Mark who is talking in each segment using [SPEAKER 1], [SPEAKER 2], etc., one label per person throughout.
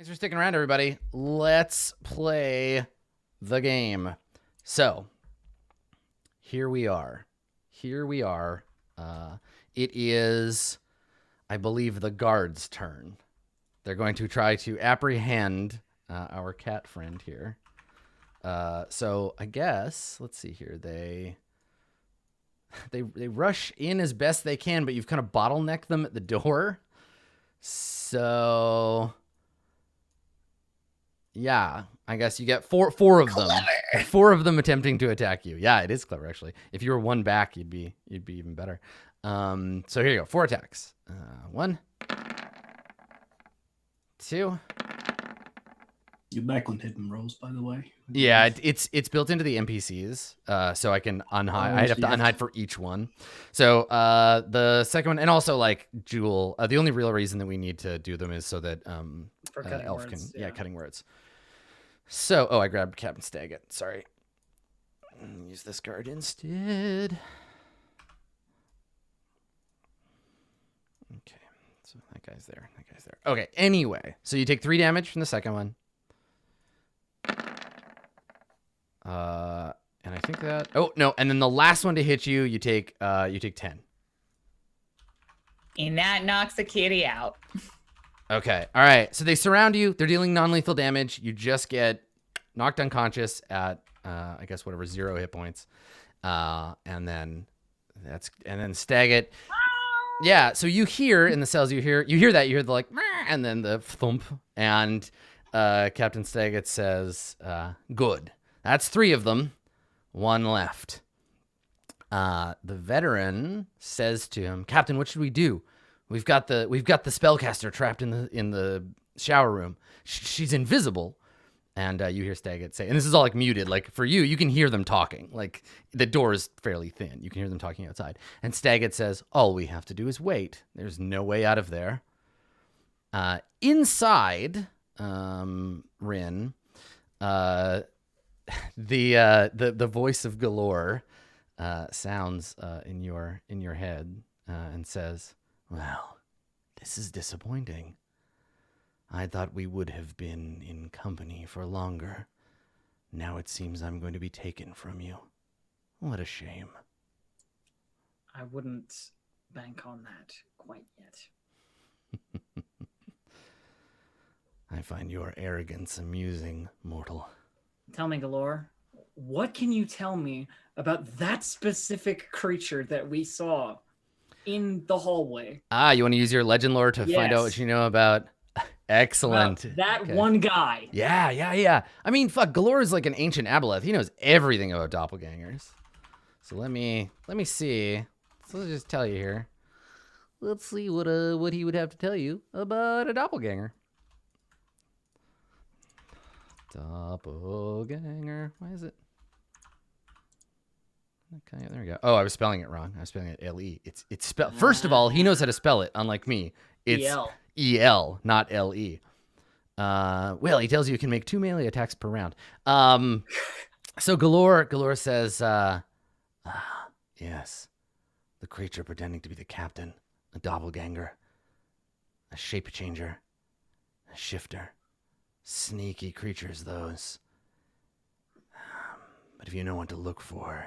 [SPEAKER 1] Thanks for sticking around, everybody. Let's play the game. So, here we are. It is, I believe, the guard's turn. They're going to try to apprehend our cat friend here. So, I guess, let's see here. They rush in as best they can, but you've kind of bottlenecked them at the door. So... yeah, I guess you get four of them. Clever. 4 of them attempting to attack you. Yeah, it is clever, actually. If you were one back, you'd be even better. So here you go. 4 attacks. 1, 2.
[SPEAKER 2] You back on hidden rolls, by the way.
[SPEAKER 1] Yeah, it's built into the NPCs, so I can unhide. I'd have to unhide for each one. So the second one, and also like Jewel. The only real reason that we need to do them is so that Elf words, can cutting words. So I grabbed Captain Staggett. Sorry, use this card instead. Okay, so that guy's there. Okay. Anyway, so you take 3 damage from the second one. And I think that, and then the last one to hit you, you take 10.
[SPEAKER 3] And that knocks the kitty out.
[SPEAKER 1] Okay. All right. So they surround you. They're dealing non-lethal damage. You just get knocked unconscious at, I guess, whatever, 0 hit points. And then Staggett. Yeah. So you hear in the cells, you hear the like, and then the thump. And Captain Staggett says, good. That's 3 of them. 1 left. The veteran says to him, Captain, what should we do? We've got the spellcaster trapped in the shower room. She's invisible. And you hear Staggett say, and this is all like muted. Like for you can hear them talking. Like the door is fairly thin. You can hear them talking outside. And Staggett says, all we have to do is wait. There's no way out of there. Inside, Rin, the voice of Galore sounds in your head and says, well, this is disappointing. I thought we would have been in company for longer. Now it seems I'm going to be taken from you. What a shame.
[SPEAKER 4] I wouldn't bank on that quite yet.
[SPEAKER 1] I find your arrogance amusing, mortal.
[SPEAKER 4] Tell me, Galore, what can you tell me about that specific creature that we saw in the hallway?
[SPEAKER 1] You want to use your legend lore to find out what you know about... Excellent.
[SPEAKER 4] That one guy.
[SPEAKER 1] Yeah. I mean, fuck, Galore is like an ancient aboleth. He knows everything about doppelgangers. So let me see. So let's just tell you here. Let's see what he would have to tell you about a doppelganger. Doppelganger. Why is it? Okay, there we go. Oh, I was spelling it wrong. I was spelling it L-E. It's spelled. First of all, he knows how to spell it, unlike me. It's E-L, not L-E. Well, he tells you can make 2 melee attacks per round. So Galore says, yes, the creature pretending to be the captain, a doppelganger, a shape changer, a shifter. Sneaky creatures, those. But if you know what to look for,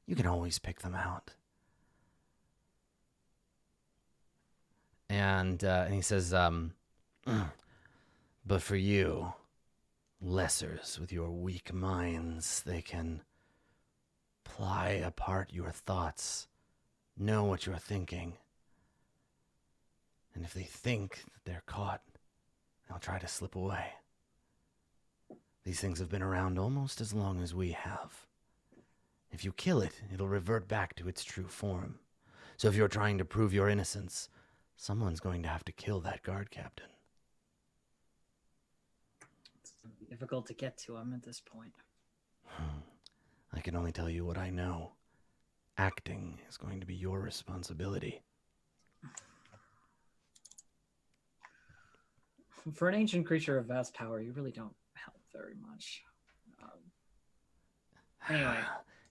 [SPEAKER 1] you can always pick them out. And he says, but for you, lessers with your weak minds, they can ply apart your thoughts, know what you're thinking. And if they think that they're caught, they'll try to slip away. These things have been around almost as long as we have. If you kill it, it'll revert back to its true form. So if you're trying to prove your innocence, someone's going to have to kill that guard captain.
[SPEAKER 4] It's difficult to get to him at this point.
[SPEAKER 1] I can only tell you what I know. Acting is going to be your responsibility.
[SPEAKER 4] For an ancient creature of vast power, you really don't help very much. Anyway.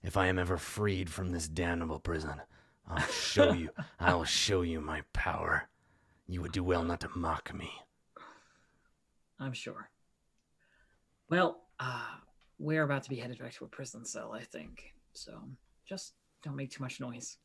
[SPEAKER 1] If I am ever freed from this damnable prison, I'll show you. I will show you my power. You would do well not to mock me.
[SPEAKER 4] I'm sure. Well, we're about to be headed back to a prison cell, I think. So just don't make too much noise.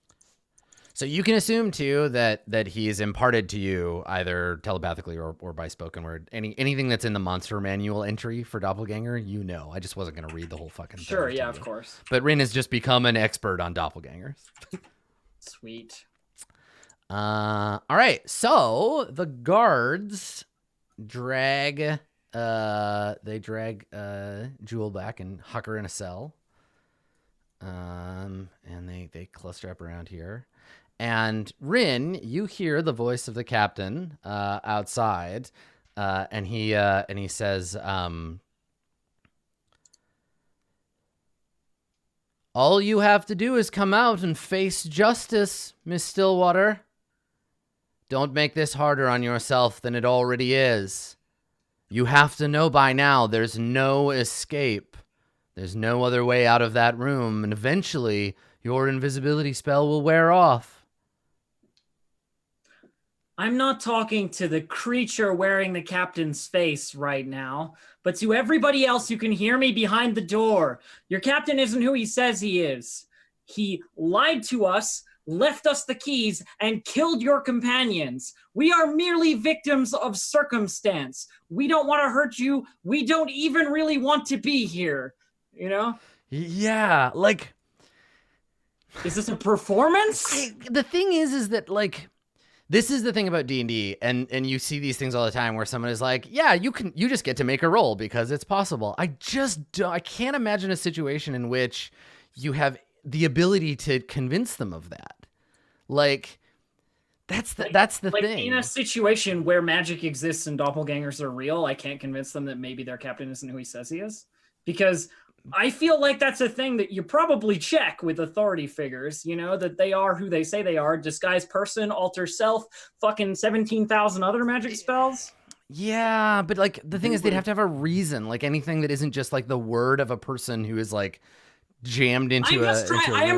[SPEAKER 1] So you can assume too that he's imparted to you either telepathically or by spoken word anything that's in the monster manual entry for doppelganger. You know, I just wasn't gonna read the whole fucking thing.
[SPEAKER 4] Sure, yeah, of course.
[SPEAKER 1] But Rin has just become an expert on doppelgangers.
[SPEAKER 4] Sweet.
[SPEAKER 1] All right, so the guards drag Jewel back and huck her in a cell. And they cluster up around here. And Rin, you hear the voice of the captain outside, and he says, "All you have to do is come out and face justice, Miss Stillwater. Don't make this harder on yourself than it already is. You have to know by now there's no escape. There's no other way out of that room, and eventually your invisibility spell will wear off."
[SPEAKER 4] I'm not talking to the creature wearing the captain's face right now, but to everybody else who can hear me behind the door. Your captain isn't who he says he is. He lied to us, left us the keys, and killed your companions. We are merely victims of circumstance. We don't want to hurt you. We don't even really want to be here. You know?
[SPEAKER 1] Yeah, like...
[SPEAKER 4] Is this a performance?
[SPEAKER 1] The thing is that, like... This is the thing about D&D, and you see these things all the time where someone is like, yeah, you just get to make a roll because it's possible. I can't imagine a situation in which you have the ability to convince them of that. Like, that's the thing.
[SPEAKER 4] In a situation where magic exists and doppelgangers are real, I can't convince them that maybe their captain isn't who he says he is. Because I feel like that's a thing that you probably check with authority figures, you know, that they are who they say they are, disguised person, alter self, fucking 17,000 other magic spells.
[SPEAKER 1] Yeah, but like the thing is they'd have to have a reason, like anything that isn't just like the word of a person who is like jammed into a room. I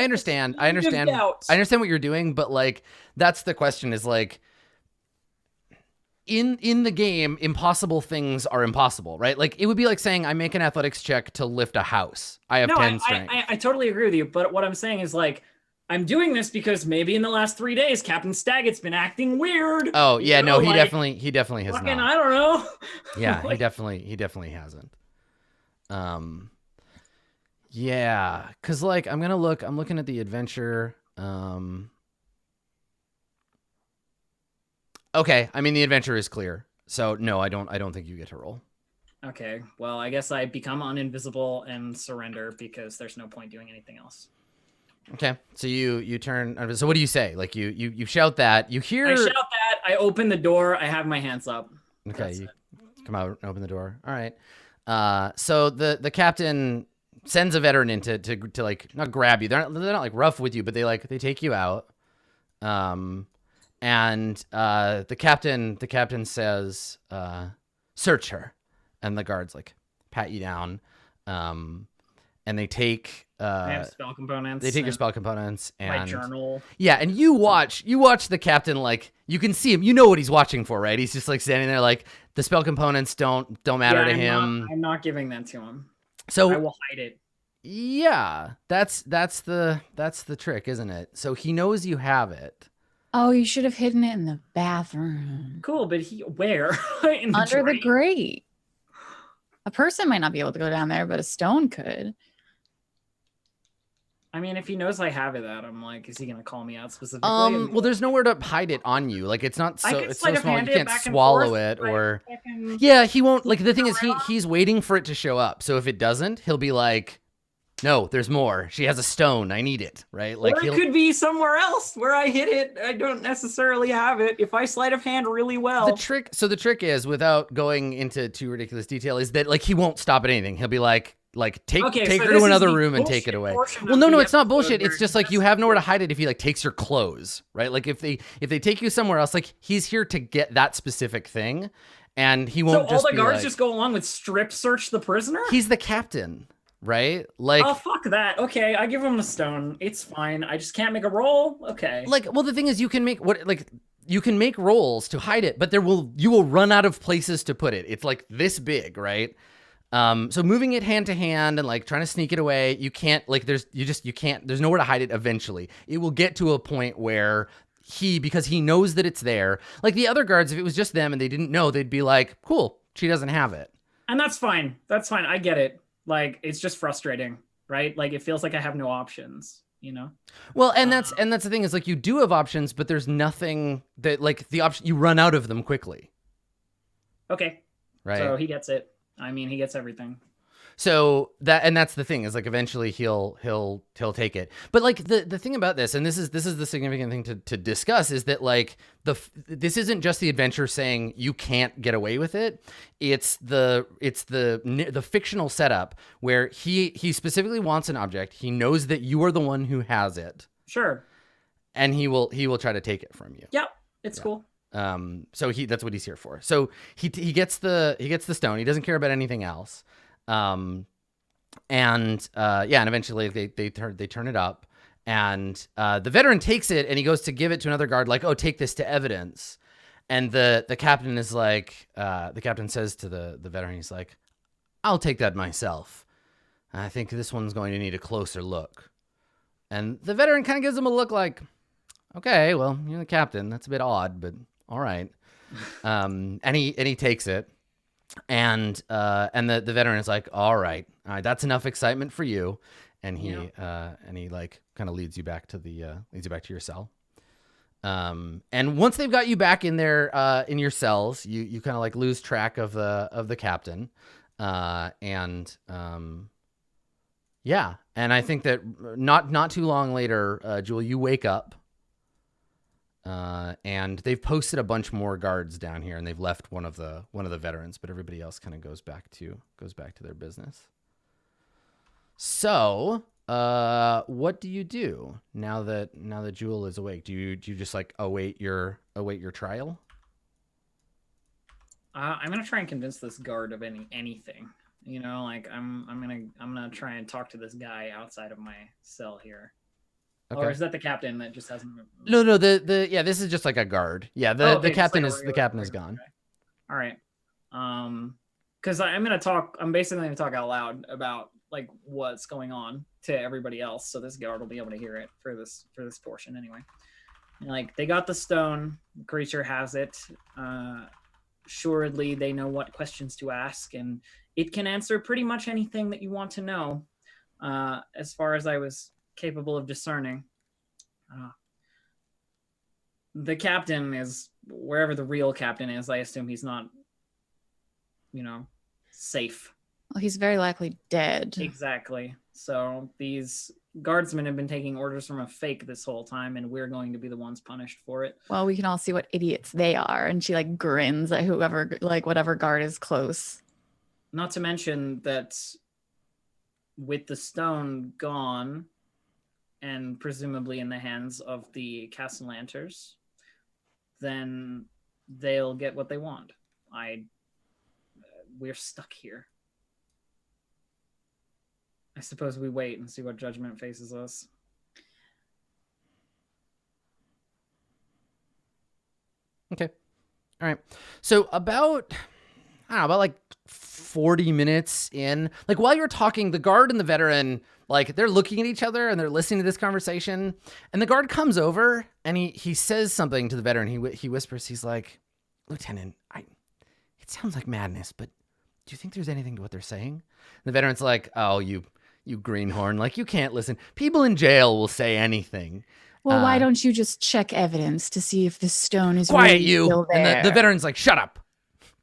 [SPEAKER 1] understand. I understand what you're doing, but like that's the question is like in the game, impossible things are impossible, right? Like it would be like saying I make an athletics check to lift a house. I have 10 strength.
[SPEAKER 4] I totally agree with you, but what I'm saying is like I'm doing this because maybe in the last 3 days Captain Staggett's been acting weird.
[SPEAKER 1] Oh yeah, no, he definitely has
[SPEAKER 4] fucking,
[SPEAKER 1] not.
[SPEAKER 4] I don't know.
[SPEAKER 1] Yeah, like, he definitely hasn't. Yeah, cuz like I'm looking at the adventure. Okay, I mean the adventure is clear. So no, I don't think you get to roll.
[SPEAKER 4] Okay, well, I guess I become uninvisible and surrender because there's no point doing anything else.
[SPEAKER 1] Okay, so you turn. So what do you say? Like you shout that. You hear.
[SPEAKER 4] I shout that. I open the door. I have my hands up.
[SPEAKER 1] Okay, you come out and open the door. All right. So the captain sends a veteran in to like not grab you. They're not like rough with you, but they take you out. And the captain says, search her. And the guards like pat you down. And they take
[SPEAKER 4] I have spell components.
[SPEAKER 1] They take your spell components and
[SPEAKER 4] my journal.
[SPEAKER 1] Yeah, and you watch the captain, like you can see him, you know what he's watching for, right? He's just like standing there like the spell components don't matter to him.
[SPEAKER 4] I'm not giving that to him.
[SPEAKER 1] So
[SPEAKER 4] I will hide it.
[SPEAKER 1] Yeah, that's the trick, isn't it? So he knows you have it.
[SPEAKER 5] Oh, you should have hidden it in the bathroom.
[SPEAKER 4] Cool, but where?
[SPEAKER 5] Under the grate. A person might not be able to go down there, but a stone could.
[SPEAKER 4] I mean, if he knows I have it, I'm like, is he gonna call me out specifically?
[SPEAKER 1] Well, there's nowhere to hide it on you. Like it's not so small you can't swallow it or. Yeah, he won't. Like the thing is, he's waiting for it to show up. So if it doesn't, he'll be like, "No, there's more. She has a stone. I need it." Right? Like
[SPEAKER 4] or it could be somewhere else where I hid it. I don't necessarily have it. If I sleight of hand really well.
[SPEAKER 1] The trick is, without going into too ridiculous detail, is that like he won't stop at anything. He'll be like take her to another room and take it away. Well, no, it's not bullshit. It's just like you have nowhere to hide it if he like takes your clothes, right? Like if they take you somewhere else, like he's here to get that specific thing, and he won't. So
[SPEAKER 4] all the guards just go along with strip search the prisoner?
[SPEAKER 1] He's the captain. Right? Like,
[SPEAKER 4] oh, fuck that. Okay, I give him a stone. It's fine. I just can't make a roll. Okay.
[SPEAKER 1] Like, well, the thing is, you can make what, like, you can make rolls to hide it, but you will run out of places to put it. It's like this big, right? So moving it hand to hand and like trying to sneak it away, you can't, like there's nowhere to hide it eventually. It will get to a point where because he knows that it's there. Like the other guards, if it was just them and they didn't know, they'd be like, cool, she doesn't have it.
[SPEAKER 4] And that's fine. That's fine. I get it. Like, it's just frustrating, right? Like, it feels like I have no options, you know?
[SPEAKER 1] Well, and that's the thing is like you do have options, but there's nothing that like the option, you run out of them quickly.
[SPEAKER 4] Okay.
[SPEAKER 1] Right.
[SPEAKER 4] So he gets it. I mean, he gets everything.
[SPEAKER 1] So that's the thing is like eventually he'll take it. But like the thing about this, and this is the significant thing to discuss, is that like this isn't just the adventure saying you can't get away with it. It's the fictional setup where he specifically wants an object. He knows that you are the one who has it.
[SPEAKER 4] Sure.
[SPEAKER 1] And he will try to take it from you.
[SPEAKER 4] Yep. It's cool.
[SPEAKER 1] So that's what he's here for. So he gets the stone. He doesn't care about anything else. And eventually they turn it up, and the veteran takes it and he goes to give it to another guard, like, oh, take this to evidence. And the captain is like, the captain says to the veteran, he's like, I'll take that myself. I think this one's going to need a closer look. And the veteran kind of gives him a look like, okay, well, you're the captain. That's a bit odd, but all right. And he takes it. And the veteran is like, all right, that's enough excitement for you. And he like kind of leads you back to your cell. And once they've got you back in there, in your cells, you kind of like lose track of the captain. And I think that not too long later, Jewel, you wake up. And they've posted a bunch more guards down here, and they've left one of the veterans, but everybody else kind of goes back to their business. So, what do you do now that Jewel is awake? Do you just like await your trial?
[SPEAKER 4] I'm gonna try and convince this guard of anything. You know, like I'm gonna try and talk to this guy outside of my cell here. Okay. Or is that the captain that just hasn't?
[SPEAKER 1] No. This is just like a guard. Yeah, the captain is gone.
[SPEAKER 4] Okay. All right. Because I'm basically gonna talk out loud about like what's going on to everybody else, so this guard will be able to hear it for this portion anyway. And, like, they got the stone, the creature has it. Assuredly, they know what questions to ask, and it can answer pretty much anything that you want to know. As far as I was capable of discerning. The captain is wherever the real captain is. I assume he's not, safe.
[SPEAKER 5] Well, he's very likely dead.
[SPEAKER 4] Exactly. So these guardsmen have been taking orders from a fake this whole time, and we're going to be the ones punished for it.
[SPEAKER 5] Well, we can all see what idiots they are. And she like grins at whatever guard is close.
[SPEAKER 4] Not to mention that with the stone gone, and presumably in the hands of the Castellanters, then they'll get what they want. We're stuck here. I suppose we wait and see what judgment faces us.
[SPEAKER 1] Okay. All right. So about like 40 minutes in, like while you're talking, the guard and the veteran, like they're looking at each other and they're listening to this conversation, and the guard comes over and he says something to the veteran. He whispers, he's like, Lieutenant, it sounds like madness, but do you think there's anything to what they're saying? And the veteran's like, oh, you greenhorn, like you can't listen. People in jail will say anything.
[SPEAKER 5] Well, why don't you just check evidence to see if the stone is
[SPEAKER 1] quiet
[SPEAKER 5] really
[SPEAKER 1] you
[SPEAKER 5] still there?
[SPEAKER 1] And the veteran's like, shut up,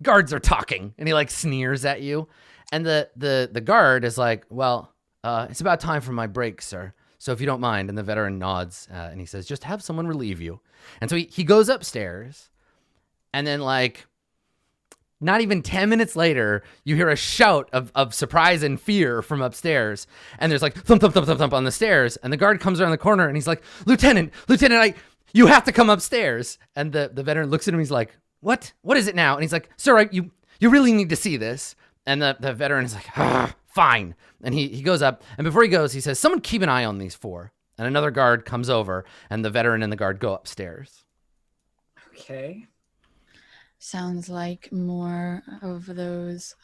[SPEAKER 1] guards are talking. And he like sneers at you, and the guard is like, well, it's about time for my break, sir, so if you don't mind. And the veteran nods, and he says, just have someone relieve you. And so he goes upstairs, and then like not even 10 minutes later, you hear a shout of surprise and fear from upstairs. And there's like thump, thump, thump, thump, thump on the stairs. And the guard comes around the corner and he's like, Lieutenant, you have to come upstairs. And the veteran looks at him. He's like, what is it now? And he's like, sir, you really need to see this. And the veteran is like, fine. And he goes up. And before he goes, he says, someone keep an eye on these four. And another guard comes over, and the veteran and the guard go upstairs.
[SPEAKER 4] Okay.
[SPEAKER 5] Sounds like more of those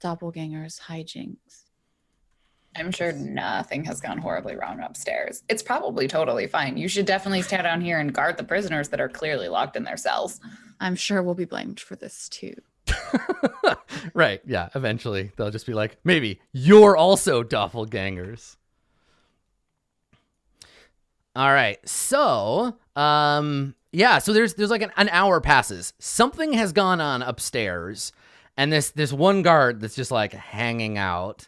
[SPEAKER 5] doppelgangers hijinks.
[SPEAKER 3] I'm sure nothing has gone horribly wrong upstairs. It's probably totally fine. You should definitely stay down here and guard the prisoners that are clearly locked in their cells.
[SPEAKER 5] I'm sure we'll be blamed for this too.
[SPEAKER 1] Right. Yeah. Eventually, they'll just be like, maybe you're also doppelgangers. All right. So, yeah. So there's like an hour passes. Something has gone on upstairs, and this one guard that's just like hanging out.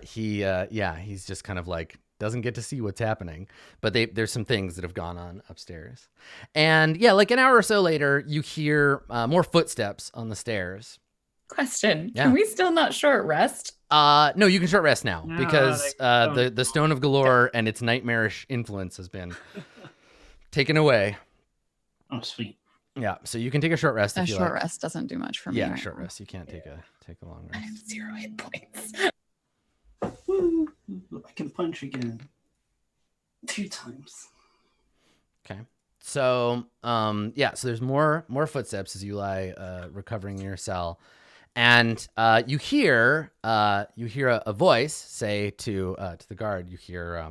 [SPEAKER 1] He's just kind of like doesn't get to see what's happening, but there's some things that have gone on upstairs. And yeah, like an hour or so later, you hear more footsteps on the stairs.
[SPEAKER 3] Question.
[SPEAKER 1] Yeah.
[SPEAKER 3] Can we still not short rest?
[SPEAKER 1] No, you can short rest now
[SPEAKER 4] No,
[SPEAKER 1] because the Stone of Galore and its nightmarish influence has been taken away.
[SPEAKER 2] Oh, sweet.
[SPEAKER 1] Yeah, so you can take a short rest
[SPEAKER 5] A
[SPEAKER 1] if you
[SPEAKER 5] short
[SPEAKER 1] like.
[SPEAKER 5] rest doesn't do much for me.
[SPEAKER 1] Yeah,
[SPEAKER 5] right
[SPEAKER 1] short
[SPEAKER 5] now.
[SPEAKER 1] rest. You can't take a long
[SPEAKER 3] I
[SPEAKER 1] rest.
[SPEAKER 3] have 0 hit points.
[SPEAKER 2] Woo! I can punch again. 2 times.
[SPEAKER 1] Okay. So, yeah, so there's more footsteps as you lie recovering in your cell. And you hear a voice say to the guard, you hear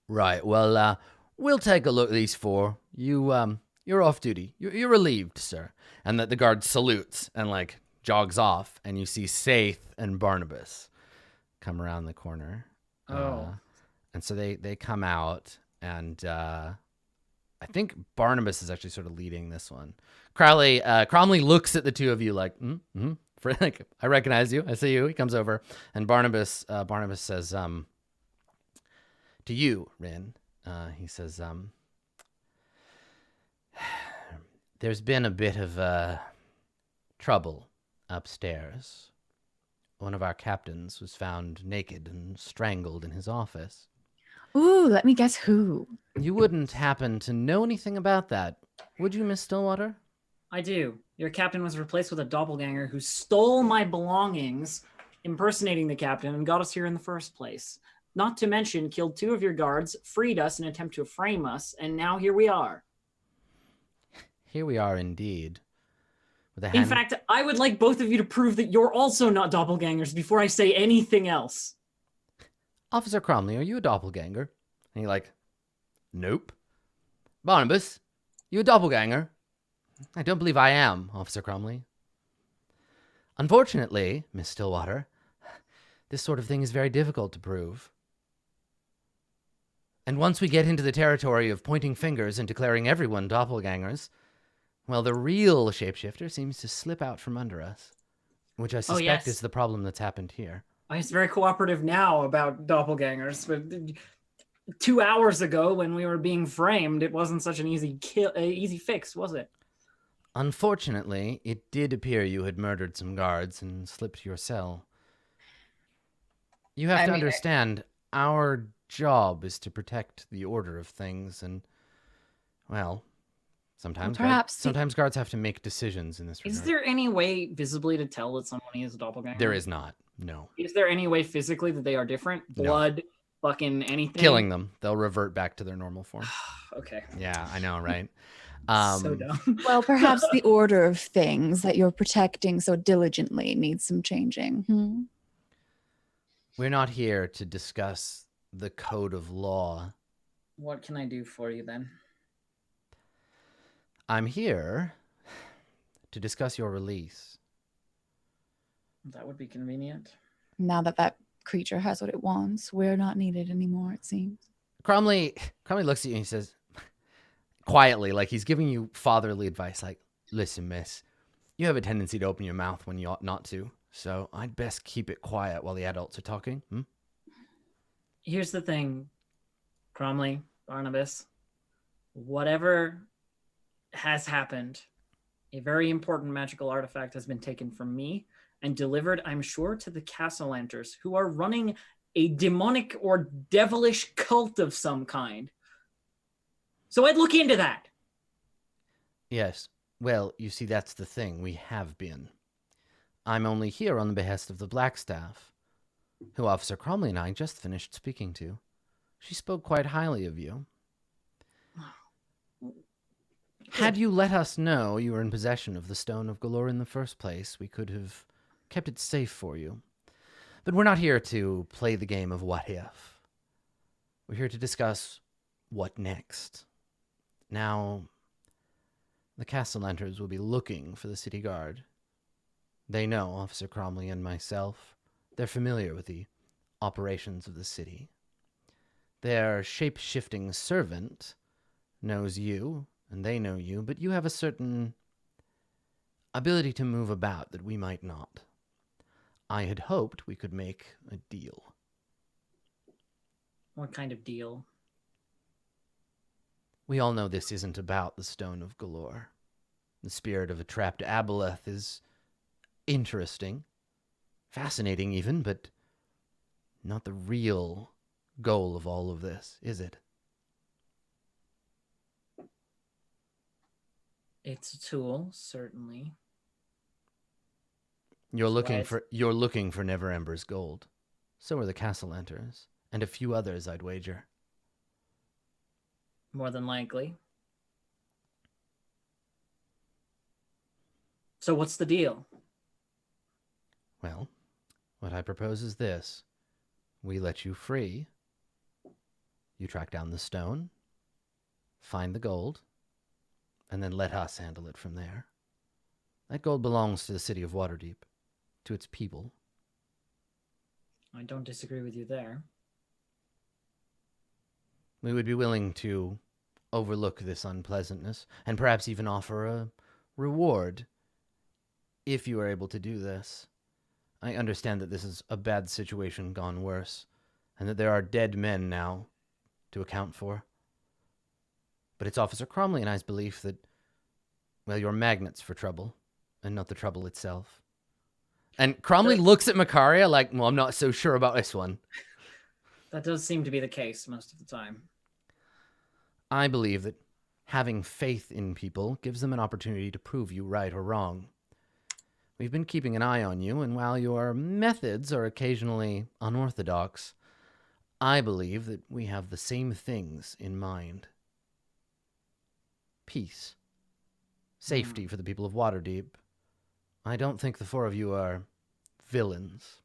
[SPEAKER 1] right, well, we'll take a look at these 4. You're off duty. You're relieved, sir. And the guard salutes and like jogs off, and you see Saith and Barnabas come around the corner. And so they come out, and I think Barnabas is actually sort of leading this one. Cromley looks at the two of you like, for like, I recognize you. I see you. He comes over, and Barnabas says, to you, Rin, he says, there's been a bit of trouble upstairs. One of our captains was found naked and strangled in his office.
[SPEAKER 5] Ooh, let me guess who.
[SPEAKER 1] You wouldn't happen to know anything about that, would you, Miss Stillwater?
[SPEAKER 4] I do. Your captain was replaced with a doppelganger who stole my belongings, impersonating the captain, and got us here in the first place. Not to mention, killed 2 of your guards, freed us in an attempt to frame us, and now here we are.
[SPEAKER 1] Here we are indeed.
[SPEAKER 4] In fact, I would like both of you to prove that you're also not doppelgangers before I say anything else.
[SPEAKER 1] Officer Cromley, are you a doppelganger? And he like, nope. Barnabas, you a doppelganger? I don't believe I am, Officer Cromley. Unfortunately, Miss Stillwater, this sort of thing is very difficult to prove. And once we get into the territory of pointing fingers and declaring everyone doppelgangers, well, the real shapeshifter seems to slip out from under us, which I suspect
[SPEAKER 4] yes.
[SPEAKER 1] is the problem that's happened here.
[SPEAKER 4] It's very cooperative now about doppelgangers, but 2 hours ago when we were being framed, it wasn't such an easy fix, was it?
[SPEAKER 1] Unfortunately, it did appear you had murdered some guards and slipped to your cell. You have to understand, our job is to protect the order of things, and, well, sometimes guards have to make decisions in this regard.
[SPEAKER 4] Is there any way visibly to tell that someone is a doppelganger?
[SPEAKER 1] There is not, no.
[SPEAKER 4] Is there any way physically that they are different? Blood, fucking anything?
[SPEAKER 1] Killing them. They'll revert back to their normal form.
[SPEAKER 4] Okay.
[SPEAKER 1] Yeah, I know, right?
[SPEAKER 4] So dumb.
[SPEAKER 5] Well, perhaps the order of things that you're protecting so diligently needs some changing.
[SPEAKER 1] We're not here to discuss the code of law.
[SPEAKER 4] What can I do for you then?
[SPEAKER 1] I'm here to discuss your release.
[SPEAKER 4] That would be convenient.
[SPEAKER 5] Now that creature has what it wants, we're not needed anymore, it seems.
[SPEAKER 1] Cromley looks at you and he says, quietly, like he's giving you fatherly advice, like, listen, miss, you have a tendency to open your mouth when you ought not to, so I'd best keep it quiet while the adults are talking.
[SPEAKER 4] Here's the thing, Cromley, Barnabas. Whatever has happened, a very important magical artifact has been taken from me and delivered, I'm sure, to the Castellanters, who are running a demonic or devilish cult of some kind. So I'd look into that.
[SPEAKER 1] Yes. Well, you see, that's the thing. We have been. I'm only here on the behest of the Blackstaff, who Officer Cromley and I just finished speaking to. She spoke quite highly of you. Had you let us know you were in possession of the Stone of Galore in the first place, we could have kept it safe for you. But we're not here to play the game of what if. We're here to discuss what next. Now, the Castellanters will be looking for the city guard. They know Officer Cromley and myself. They're familiar with the operations of the city. Their shape-shifting servant knows you, and they know you, but you have a certain ability to move about that we might not. I had hoped we could make a deal.
[SPEAKER 4] What kind of deal?
[SPEAKER 1] We all know this isn't about the Stone of Galore. The spirit of a trapped aboleth is interesting, fascinating even, but not the real goal of all of this, is it?
[SPEAKER 4] It's a tool, certainly.
[SPEAKER 1] You're looking
[SPEAKER 4] Right.
[SPEAKER 1] for Never Ember's gold. So are the Castellanters, and a few others, I'd wager.
[SPEAKER 4] More than likely. So what's the deal?
[SPEAKER 1] Well, what I propose is this. We let you free. You track down the stone, find the gold, and then let us handle it from there. That gold belongs to the city of Waterdeep, to its people.
[SPEAKER 4] I don't disagree with you there.
[SPEAKER 1] We would be willing to overlook this unpleasantness, and perhaps even offer a reward if you are able to do this. I understand that this is a bad situation gone worse, and that there are dead men now to account for. But it's Officer Cromley and I's belief that, well, you're magnets for trouble, and not the trouble itself. And Cromley looks at Macaria like, well, I'm not so sure about this one.
[SPEAKER 4] That does seem to be the case most of the time.
[SPEAKER 1] I believe that having faith in people gives them an opportunity to prove you right or wrong. We've been keeping an eye on you, and while your methods are occasionally unorthodox, I believe that we have the same things in mind. Peace. Safety for the people of Waterdeep. I don't think the four of you are villains.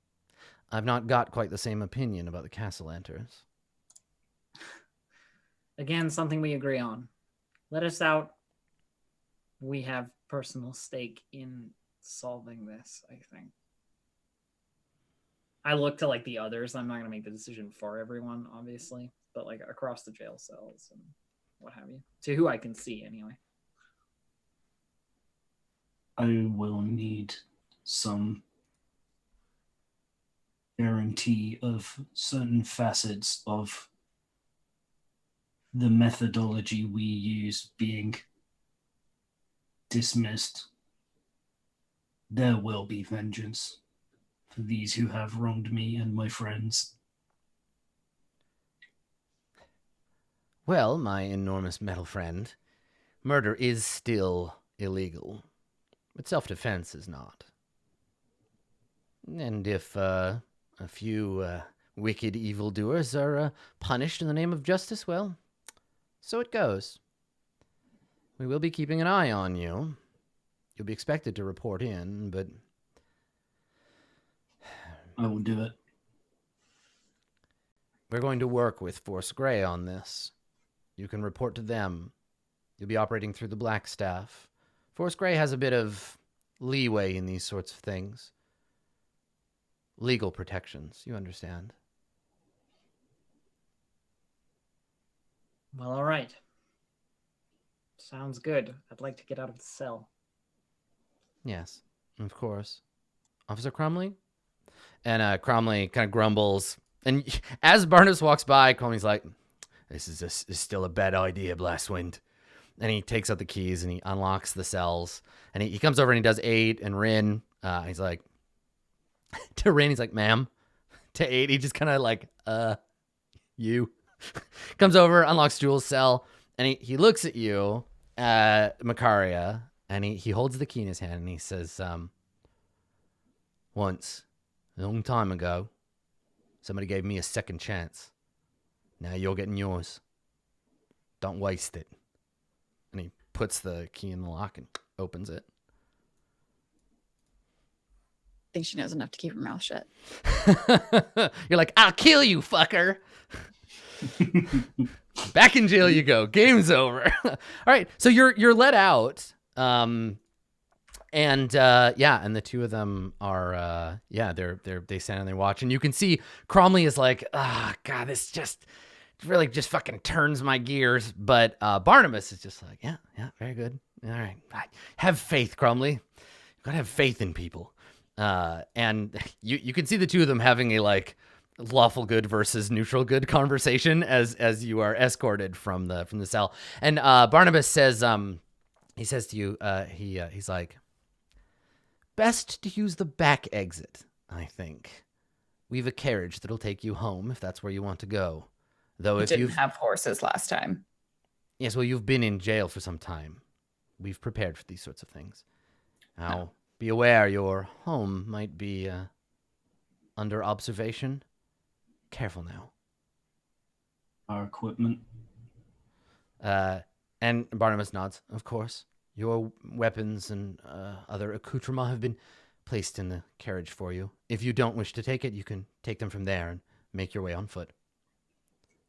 [SPEAKER 1] I've not got quite the same opinion about the Castellanters.
[SPEAKER 4] Again, something we agree on. Let us out. We have personal stake in solving this, I think. I look to like the others. I'm not going to make the decision for everyone, obviously, but like across the jail cells and what have you. To who I can see, anyway.
[SPEAKER 2] I will need some guarantee of certain facets of the methodology we use being dismissed. There will be vengeance for these who have wronged me and my friends.
[SPEAKER 1] Well, my enormous metal friend, murder is still illegal, but self-defense is not. And if a few wicked evildoers are punished in the name of justice, well, so it goes. We will be keeping an eye on you. You'll be expected to report in, but
[SPEAKER 2] I will do it.
[SPEAKER 1] we're going to work with Force Grey on this. You can report to them. You'll be operating through the Black Staff. Force Grey has a bit of leeway in these sorts of things. Legal protections, you understand.
[SPEAKER 4] Well, all right. Sounds good. I'd like to get out of the cell.
[SPEAKER 1] Yes, of course. Officer Cromley? And Cromley kind of grumbles. And as Barnabas walks by, Cromley's like, this is still a bad idea, Blastwind. And he takes out the keys and he unlocks the cells. And he comes over and he does 8 and Rin. He's like, to Rin, he's like, ma'am. To 8, he just kind of like, you. Comes over, unlocks Jules' cell. And he looks at you, Macaria. And he holds the key in his hand and he says, once, a long time ago, somebody gave me a second chance. Now you're getting yours. Don't waste it. And he puts the key in the lock and opens it.
[SPEAKER 5] I think she knows enough to keep her mouth shut.
[SPEAKER 1] You're like, I'll kill you, fucker. Back in jail you go. Game's over. All right, so you're let out. And the two of them are they stand and they watch, and you can see Cromley is like, God, this just really just fucking turns my gears. But Barnabas is just like, yeah, very good. All right, have faith, Cromley. You gotta have faith in people. And you can see the two of them having a like lawful good versus neutral good conversation as you are escorted from the cell. And Barnabas says, he says to you, he's like, best to use the back exit, I think. We've a carriage that'll take you home if that's where you want to go. Though
[SPEAKER 3] We
[SPEAKER 1] if
[SPEAKER 3] didn't
[SPEAKER 1] you've
[SPEAKER 3] have horses last time.
[SPEAKER 1] yes, well, you've been in jail for some time. We've prepared for these sorts of things. Now, be aware your home might be under observation. Careful now.
[SPEAKER 2] Our equipment.
[SPEAKER 1] And Barnabas nods, of course. Your weapons and other accoutrements have been placed in the carriage for you. If you don't wish to take it, you can take them from there and make your way on foot.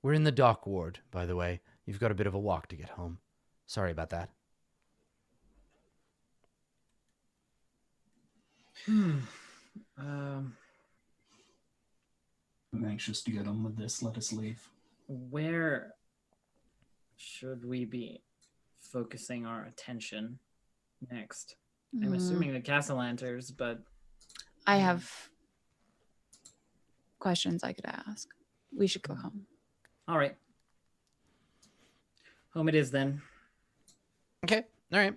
[SPEAKER 1] We're in the dock ward, by the way. You've got a bit of a walk to get home. Sorry about that.
[SPEAKER 2] I'm anxious to get on with this. Let us leave.
[SPEAKER 4] Where should we be focusing our attention next? I'm assuming the Castellanters, but
[SPEAKER 5] I have questions I could ask. We should go home.
[SPEAKER 4] all right. Home it is then.
[SPEAKER 1] Okay. All right.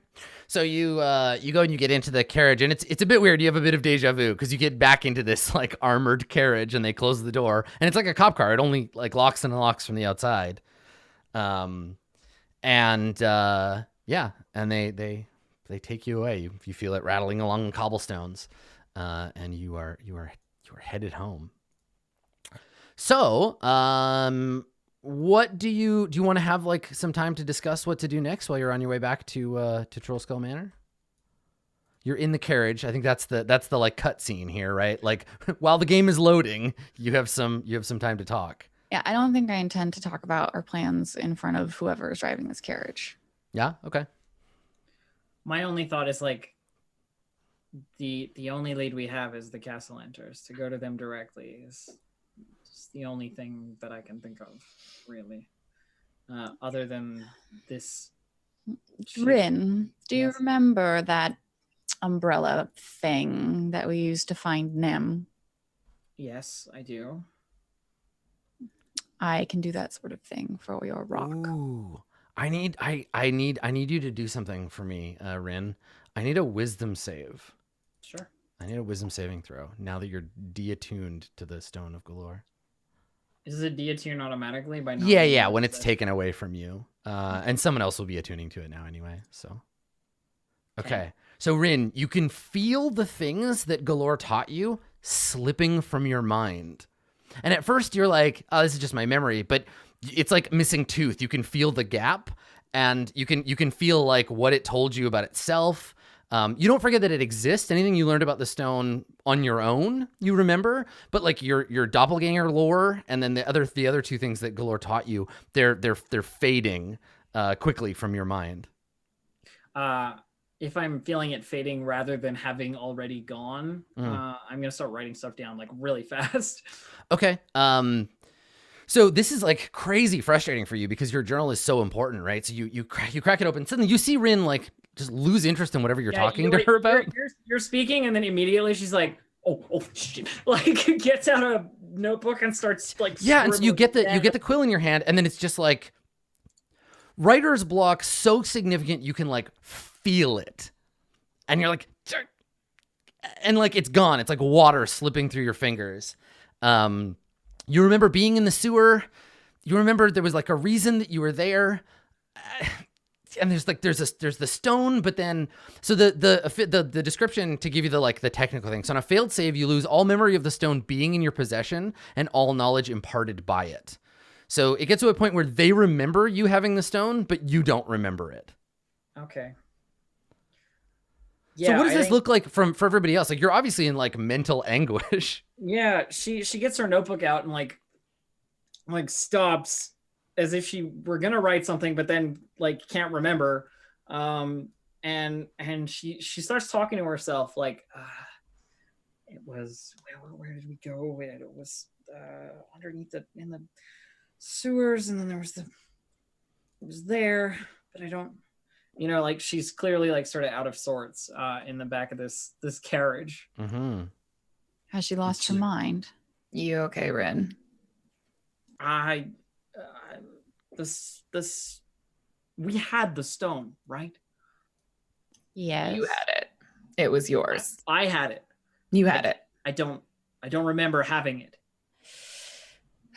[SPEAKER 1] So you go and you get into the carriage, and it's a bit weird. You have a bit of deja vu because you get back into this like armored carriage, and they close the door, and it's like a cop car. It only like locks and unlocks from the outside. And they take you away. You feel it rattling along the cobblestones, and you are headed home. So, what do you want to have like some time to discuss what to do next while you're on your way back to Trollskull Manor? You're in the carriage. I think that's the like cut scene here, right? Like while the game is loading, you have some time to talk.
[SPEAKER 5] Yeah, I don't think I intend to talk about our plans in front of whoever is driving this carriage.
[SPEAKER 1] Yeah. Okay.
[SPEAKER 4] My only thought is like the only lead we have is the Castellanters. To go to them directly is just the only thing that I can think of, really. Other than this.
[SPEAKER 5] Rin, do you
[SPEAKER 4] Yes.
[SPEAKER 5] remember that umbrella thing that we used to find Nim?
[SPEAKER 4] Yes, I do.
[SPEAKER 5] I can do that sort of thing for your rock.
[SPEAKER 1] Ooh. I need you to do something for me, Rin. I need a wisdom save.
[SPEAKER 4] Sure.
[SPEAKER 1] I need a wisdom saving throw now that you're de-attuned to the Stone of Galore.
[SPEAKER 4] Is it deattuned automatically by not
[SPEAKER 1] Yeah,
[SPEAKER 4] being
[SPEAKER 1] yeah,
[SPEAKER 4] able
[SPEAKER 1] when
[SPEAKER 4] to
[SPEAKER 1] it's
[SPEAKER 4] say-
[SPEAKER 1] taken away from you. And someone else will be attuning to it now anyway, so. Okay. So Rin, you can feel the things that Galore taught you slipping from your mind. And at first you're like, oh, this is just my memory, but it's like missing tooth. You can feel the gap, and you can feel like what it told you about itself. You don't forget that it exists. Anything you learned about the stone on your own, you remember, but like your doppelganger lore, and then the other two things that Galore taught you, they're fading quickly from your mind.
[SPEAKER 4] If I'm feeling it fading rather than having already gone, I'm gonna start writing stuff down like really fast.
[SPEAKER 1] Okay. So this is like crazy frustrating for you because your journal is so important, right? So you crack it open. Suddenly you see Rin like just lose interest in whatever you're talking to her about.
[SPEAKER 4] You're speaking, and then immediately she's like, "Oh shit!" Like gets out a notebook and starts like.
[SPEAKER 1] Yeah, and so you get
[SPEAKER 4] scribbling
[SPEAKER 1] the quill in your hand, and then it's just like writer's block so significant you can like feel it, and you're like, and like it's gone. It's like water slipping through your fingers. You remember being in the sewer. You remember there was like a reason that you were there. And there's the stone, but then so the description to give you the technical thing. So on a failed save, you lose all memory of the stone being in your possession and all knowledge imparted by it. So it gets to a point where they remember you having the stone, but you don't remember it.
[SPEAKER 4] Okay.
[SPEAKER 1] So what does
[SPEAKER 4] I
[SPEAKER 1] this
[SPEAKER 4] think-
[SPEAKER 1] look like for everybody else? Like you're obviously in like mental anguish.
[SPEAKER 4] Yeah, she gets her notebook out and like stops as if she were gonna write something, but then like can't remember. And she starts talking to herself like, it was where did we go? It was underneath in the sewers, and then it was there, but I don't. Like she's clearly like sort of out of sorts in the back of this carriage.
[SPEAKER 1] Mm-hmm.
[SPEAKER 5] Has she lost her mind?
[SPEAKER 3] You okay, Rin?
[SPEAKER 4] This we had the stone, right?
[SPEAKER 5] Yes.
[SPEAKER 3] You had it. It was yours.
[SPEAKER 4] I had it.
[SPEAKER 3] You had it.
[SPEAKER 4] I don't remember having it.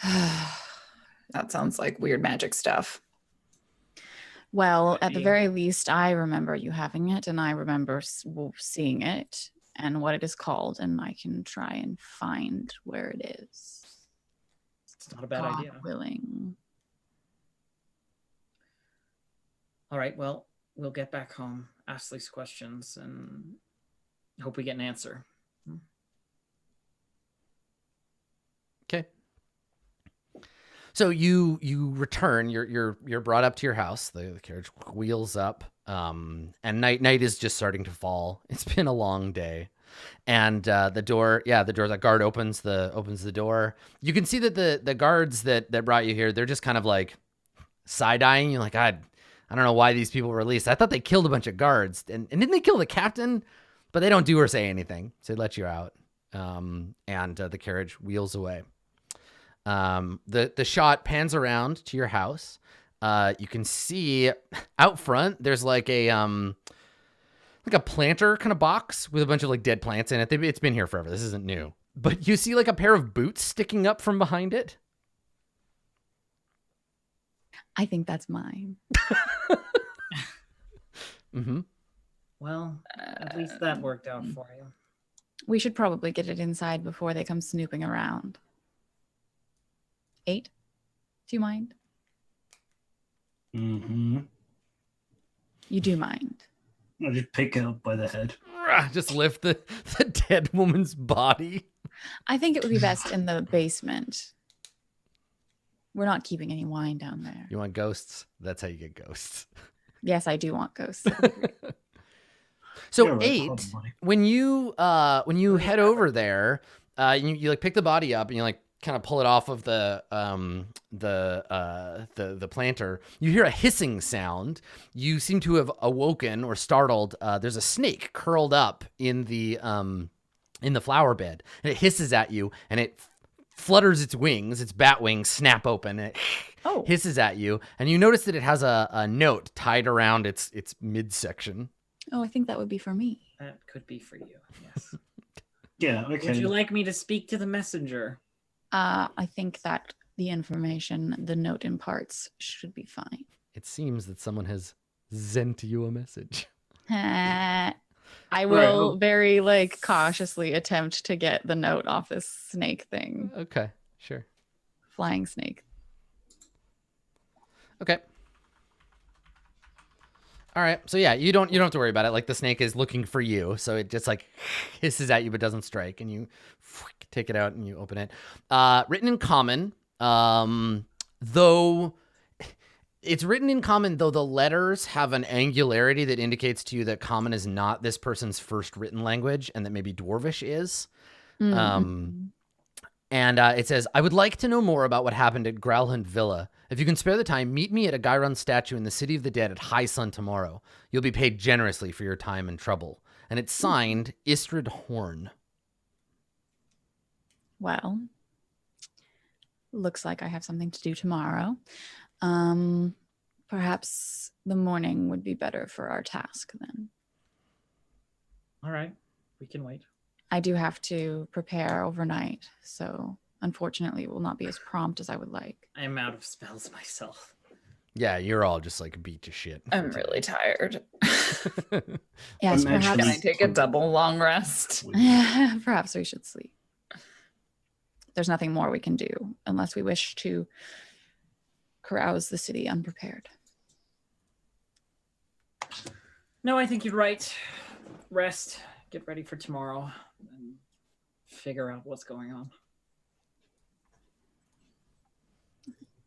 [SPEAKER 3] That sounds like weird magic stuff.
[SPEAKER 5] Well, at the
[SPEAKER 4] Maybe.
[SPEAKER 5] very least, I remember you having it, and I remember seeing it and what it is called, and I can try and find where it is.
[SPEAKER 4] It's not a bad
[SPEAKER 5] God
[SPEAKER 4] idea.
[SPEAKER 5] willing.
[SPEAKER 4] All right, well, we'll get back home, ask these questions, and hope we get an answer.
[SPEAKER 1] Okay. So you return. You're brought up to your house. The carriage wheels up, and night is just starting to fall. It's been a long day, and the door. The guard opens the door. You can see that the guards that brought you here, they're just kind of like side eyeing you, like I don't know why these people were released. I thought they killed a bunch of guards, and didn't they kill the captain? But they don't do or say anything, so they let you out. And the carriage wheels away. The shot pans around to your house. You can see out front there's like a planter kind of box with a bunch of like dead plants in it. It's been here forever. This isn't new. But you see like a pair of boots sticking up from behind it.
[SPEAKER 5] I think that's mine.
[SPEAKER 1] Mm-hmm.
[SPEAKER 4] Well, at least that worked out for you.
[SPEAKER 5] We should probably get it inside before they come snooping around. 8? Do you mind?
[SPEAKER 2] Mm-hmm.
[SPEAKER 5] You do mind.
[SPEAKER 2] I'll just pick it up by the head.
[SPEAKER 1] Just lift the dead woman's body.
[SPEAKER 5] I think it would be best in the basement. We're not keeping any wine down there.
[SPEAKER 1] You want ghosts? That's how you get ghosts.
[SPEAKER 5] Yes, I do want ghosts.
[SPEAKER 1] So
[SPEAKER 2] You're right,
[SPEAKER 1] 8,
[SPEAKER 2] probably.
[SPEAKER 1] when you head over there, you like pick the body up and you like kind of pull it off of the planter. You hear a hissing sound. You seem to have awoken or startled. There's a snake curled up in the flower bed, and it hisses at you, and it flutters its wings. Its bat wings snap open. And it hisses at you, and you notice that it has a note tied around its midsection.
[SPEAKER 5] Oh, I think that would be for me.
[SPEAKER 4] That could be for you. Yes.
[SPEAKER 2] Yeah, okay.
[SPEAKER 4] Would you like me to speak to the messenger?
[SPEAKER 5] I think that the information the note imparts should be fine.
[SPEAKER 1] It seems that someone has sent you a message.
[SPEAKER 5] I will very like cautiously attempt to get the note off this snake thing.
[SPEAKER 1] Okay, sure.
[SPEAKER 5] Flying snake.
[SPEAKER 1] Okay. All right. So yeah, you don't have to worry about it. Like the snake is looking for you, so it just like hisses at you but doesn't strike, and you take it out and you open it. Written in common, though it's written in common, though the letters have an angularity that indicates to you that common is not this person's first written language, and that maybe Dwarvish is. And it says, I would like to know more about what happened at Growlhund Villa. If you can spare the time, meet me at a Gyron statue in the City of the Dead at high sun tomorrow. You'll be paid generously for your time and trouble. And it's signed Istrid Horn.
[SPEAKER 5] Well, looks like I have something to do tomorrow. Perhaps the morning would be better for our task then.
[SPEAKER 4] All right, we can wait.
[SPEAKER 5] I do have to prepare overnight, so unfortunately it will not be as prompt as I would like.
[SPEAKER 4] I am out of spells myself.
[SPEAKER 1] Yeah, you're all just like beat to shit.
[SPEAKER 3] I'm really tired.
[SPEAKER 5] Yes,
[SPEAKER 2] Imagine-
[SPEAKER 3] Can I
[SPEAKER 5] perhaps
[SPEAKER 3] take a double long rest?
[SPEAKER 5] perhaps we should sleep. There's nothing more we can do unless we wish to carouse the city unprepared.
[SPEAKER 4] No, I think you're right. Rest, get ready for tomorrow, and figure out what's going on.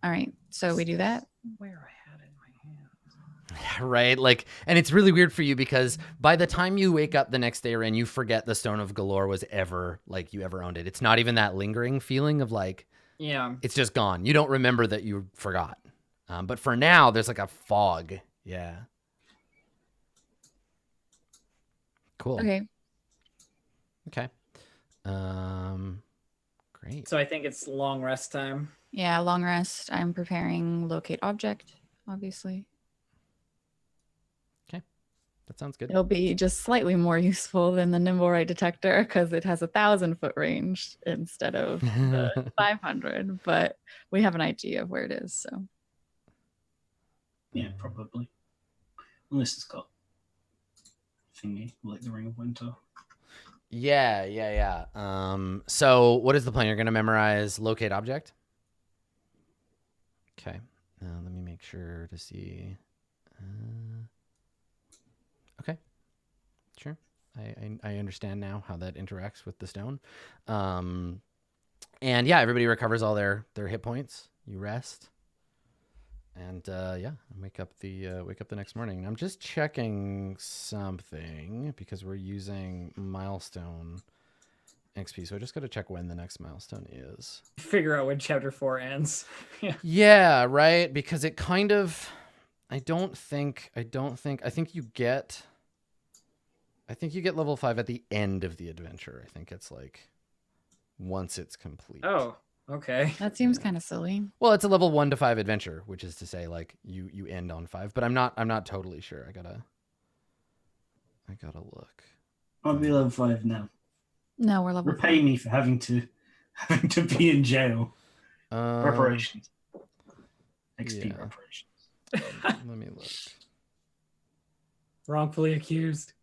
[SPEAKER 5] All right, so we do that.
[SPEAKER 4] Where I had it in my hand.
[SPEAKER 1] Right? Like, and it's really weird for you because by the time you wake up the next day, Ren, you forget the Stone of Galore was ever, like, you ever owned it. It's not even that lingering feeling of, like,
[SPEAKER 4] Yeah.
[SPEAKER 1] it's just gone. You don't remember that you forgot. But for now, there's like a fog. Yeah. Cool.
[SPEAKER 5] Okay.
[SPEAKER 1] Okay. Great.
[SPEAKER 4] So I think it's long rest time.
[SPEAKER 5] Yeah, long rest. I'm preparing locate object, obviously.
[SPEAKER 1] That sounds good.
[SPEAKER 5] It'll be just slightly more useful than the nimble right detector because it has 1,000-foot range instead of the 500, but we have an idea of where it is, so.
[SPEAKER 2] Yeah, probably. Unless it's got thingy, like the Ring of Winter.
[SPEAKER 1] Yeah. So what is the plan? You're going to memorize locate object? Okay. Let me make sure to see. Okay. Sure. I understand now how that interacts with the stone. And yeah, everybody recovers all their hit points. You rest. And yeah, wake up the next morning. And I'm just checking something because we're using milestone XP. So I just got to check when the next milestone is.
[SPEAKER 4] Figure out when chapter 4 ends. Yeah.
[SPEAKER 1] Yeah, right. Because it kind of, I think you get level 5 at the end of the adventure. I think it's like once it's complete.
[SPEAKER 4] Oh, okay.
[SPEAKER 5] That seems kind of silly.
[SPEAKER 1] Well, it's a level 1 to 5 adventure, which is to say like you end on 5, but I'm not totally sure. I gotta look.
[SPEAKER 2] I'll be level 5 now.
[SPEAKER 5] No, we're level
[SPEAKER 2] Repay
[SPEAKER 5] 4.
[SPEAKER 2] me for having to be in jail. Reparations. XP
[SPEAKER 1] yeah.
[SPEAKER 2] reparations.
[SPEAKER 1] Let me look.
[SPEAKER 4] Wrongfully accused.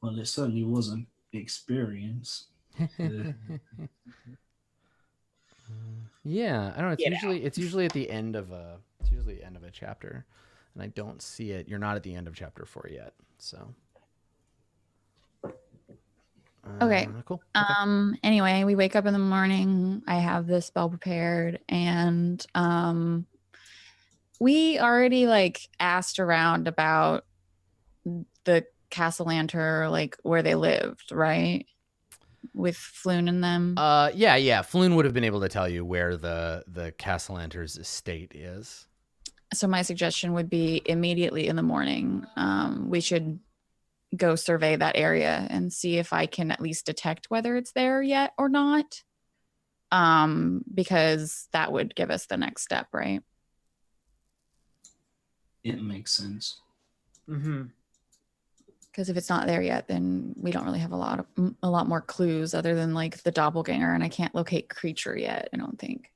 [SPEAKER 2] Well, it certainly was an experience.
[SPEAKER 1] Yeah, I don't know. It's usually at the end of a chapter, and I don't see it. You're not at the end of chapter 4 yet, so.
[SPEAKER 5] Okay.
[SPEAKER 1] Cool. Okay.
[SPEAKER 5] Anyway, we wake up in the morning. I have this spell prepared, and we already like asked around about the Castellanter, like where they lived, right? With Floon and them.
[SPEAKER 1] Yeah. Floon would have been able to tell you where the Castellanter's estate is.
[SPEAKER 5] So my suggestion would be immediately in the morning, we should go survey that area and see if I can at least detect whether it's there yet or not. Because that would give us the next step, right?
[SPEAKER 2] It makes sense.
[SPEAKER 4] Mm-hmm.
[SPEAKER 5] Because if it's not there yet, then we don't really have a lot more clues other than like the doppelganger, and I can't locate creature yet, I don't think.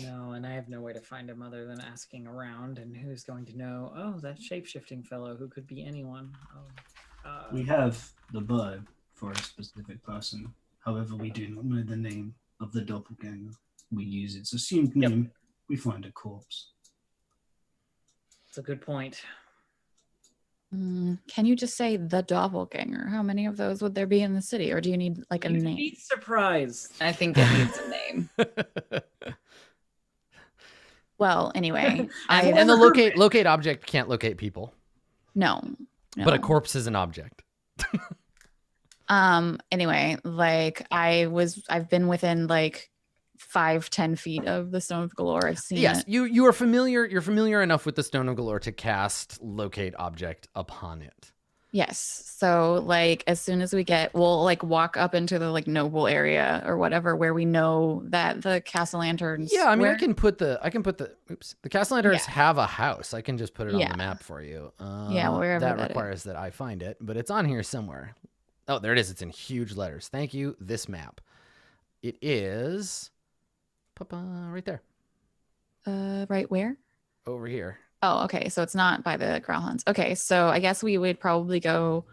[SPEAKER 4] No, and I have no way to find him other than asking around, and who's going to know? Oh, that shape-shifting fellow who could be anyone.
[SPEAKER 2] We have the bird for a specific person. However, we do not know the name of the doppelganger. We use its assumed name. We find a corpse.
[SPEAKER 4] That's a good point.
[SPEAKER 5] Can you just say the doppelganger? How many of those would there be in the city, or do you need like a
[SPEAKER 4] You'd
[SPEAKER 5] name?
[SPEAKER 4] be surprised.
[SPEAKER 3] I think it needs a name.
[SPEAKER 5] Well, anyway,
[SPEAKER 1] And the locate object can't locate people,
[SPEAKER 5] no.
[SPEAKER 1] but a corpse is an object.
[SPEAKER 5] Anyway, like I've been within like 5-10 feet of the Stone of Galore. I've seen
[SPEAKER 1] Yes,
[SPEAKER 5] it.
[SPEAKER 1] you are familiar. You're familiar enough with the Stone of Galore to cast locate object upon it.
[SPEAKER 5] Yes. So like as soon as we'll like walk up into the like noble area or whatever where we know that the castle lanterns.
[SPEAKER 1] Yeah, I mean, I can put the the castle lanterns
[SPEAKER 5] Yeah.
[SPEAKER 1] have a house. I can just put it on
[SPEAKER 5] Yeah.
[SPEAKER 1] the map for you.
[SPEAKER 5] Yeah, wherever
[SPEAKER 1] that
[SPEAKER 5] that
[SPEAKER 1] requires that I find it, but it's on here somewhere. Oh, there it is. It's in huge letters. Thank you. This map. It is right there.
[SPEAKER 5] Right where?
[SPEAKER 1] Over here.
[SPEAKER 5] Oh, okay. So it's not by the Growlhounds. Okay, so I guess we would probably go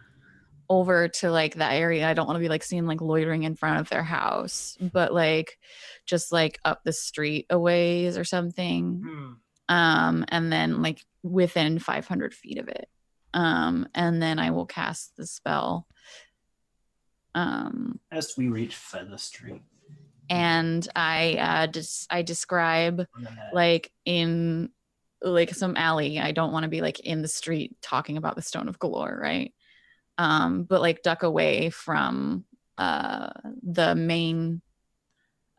[SPEAKER 5] over to like that area. I don't want to be like seen like loitering in front of their house, but like just like up the street a ways or something. and then like within 500 feet of it. And then I will cast the spell.
[SPEAKER 2] As we reach Feather Street.
[SPEAKER 5] And I describe like in like some alley. I don't want to be like in the street talking about the Stone of Galore, right? But like duck away from the main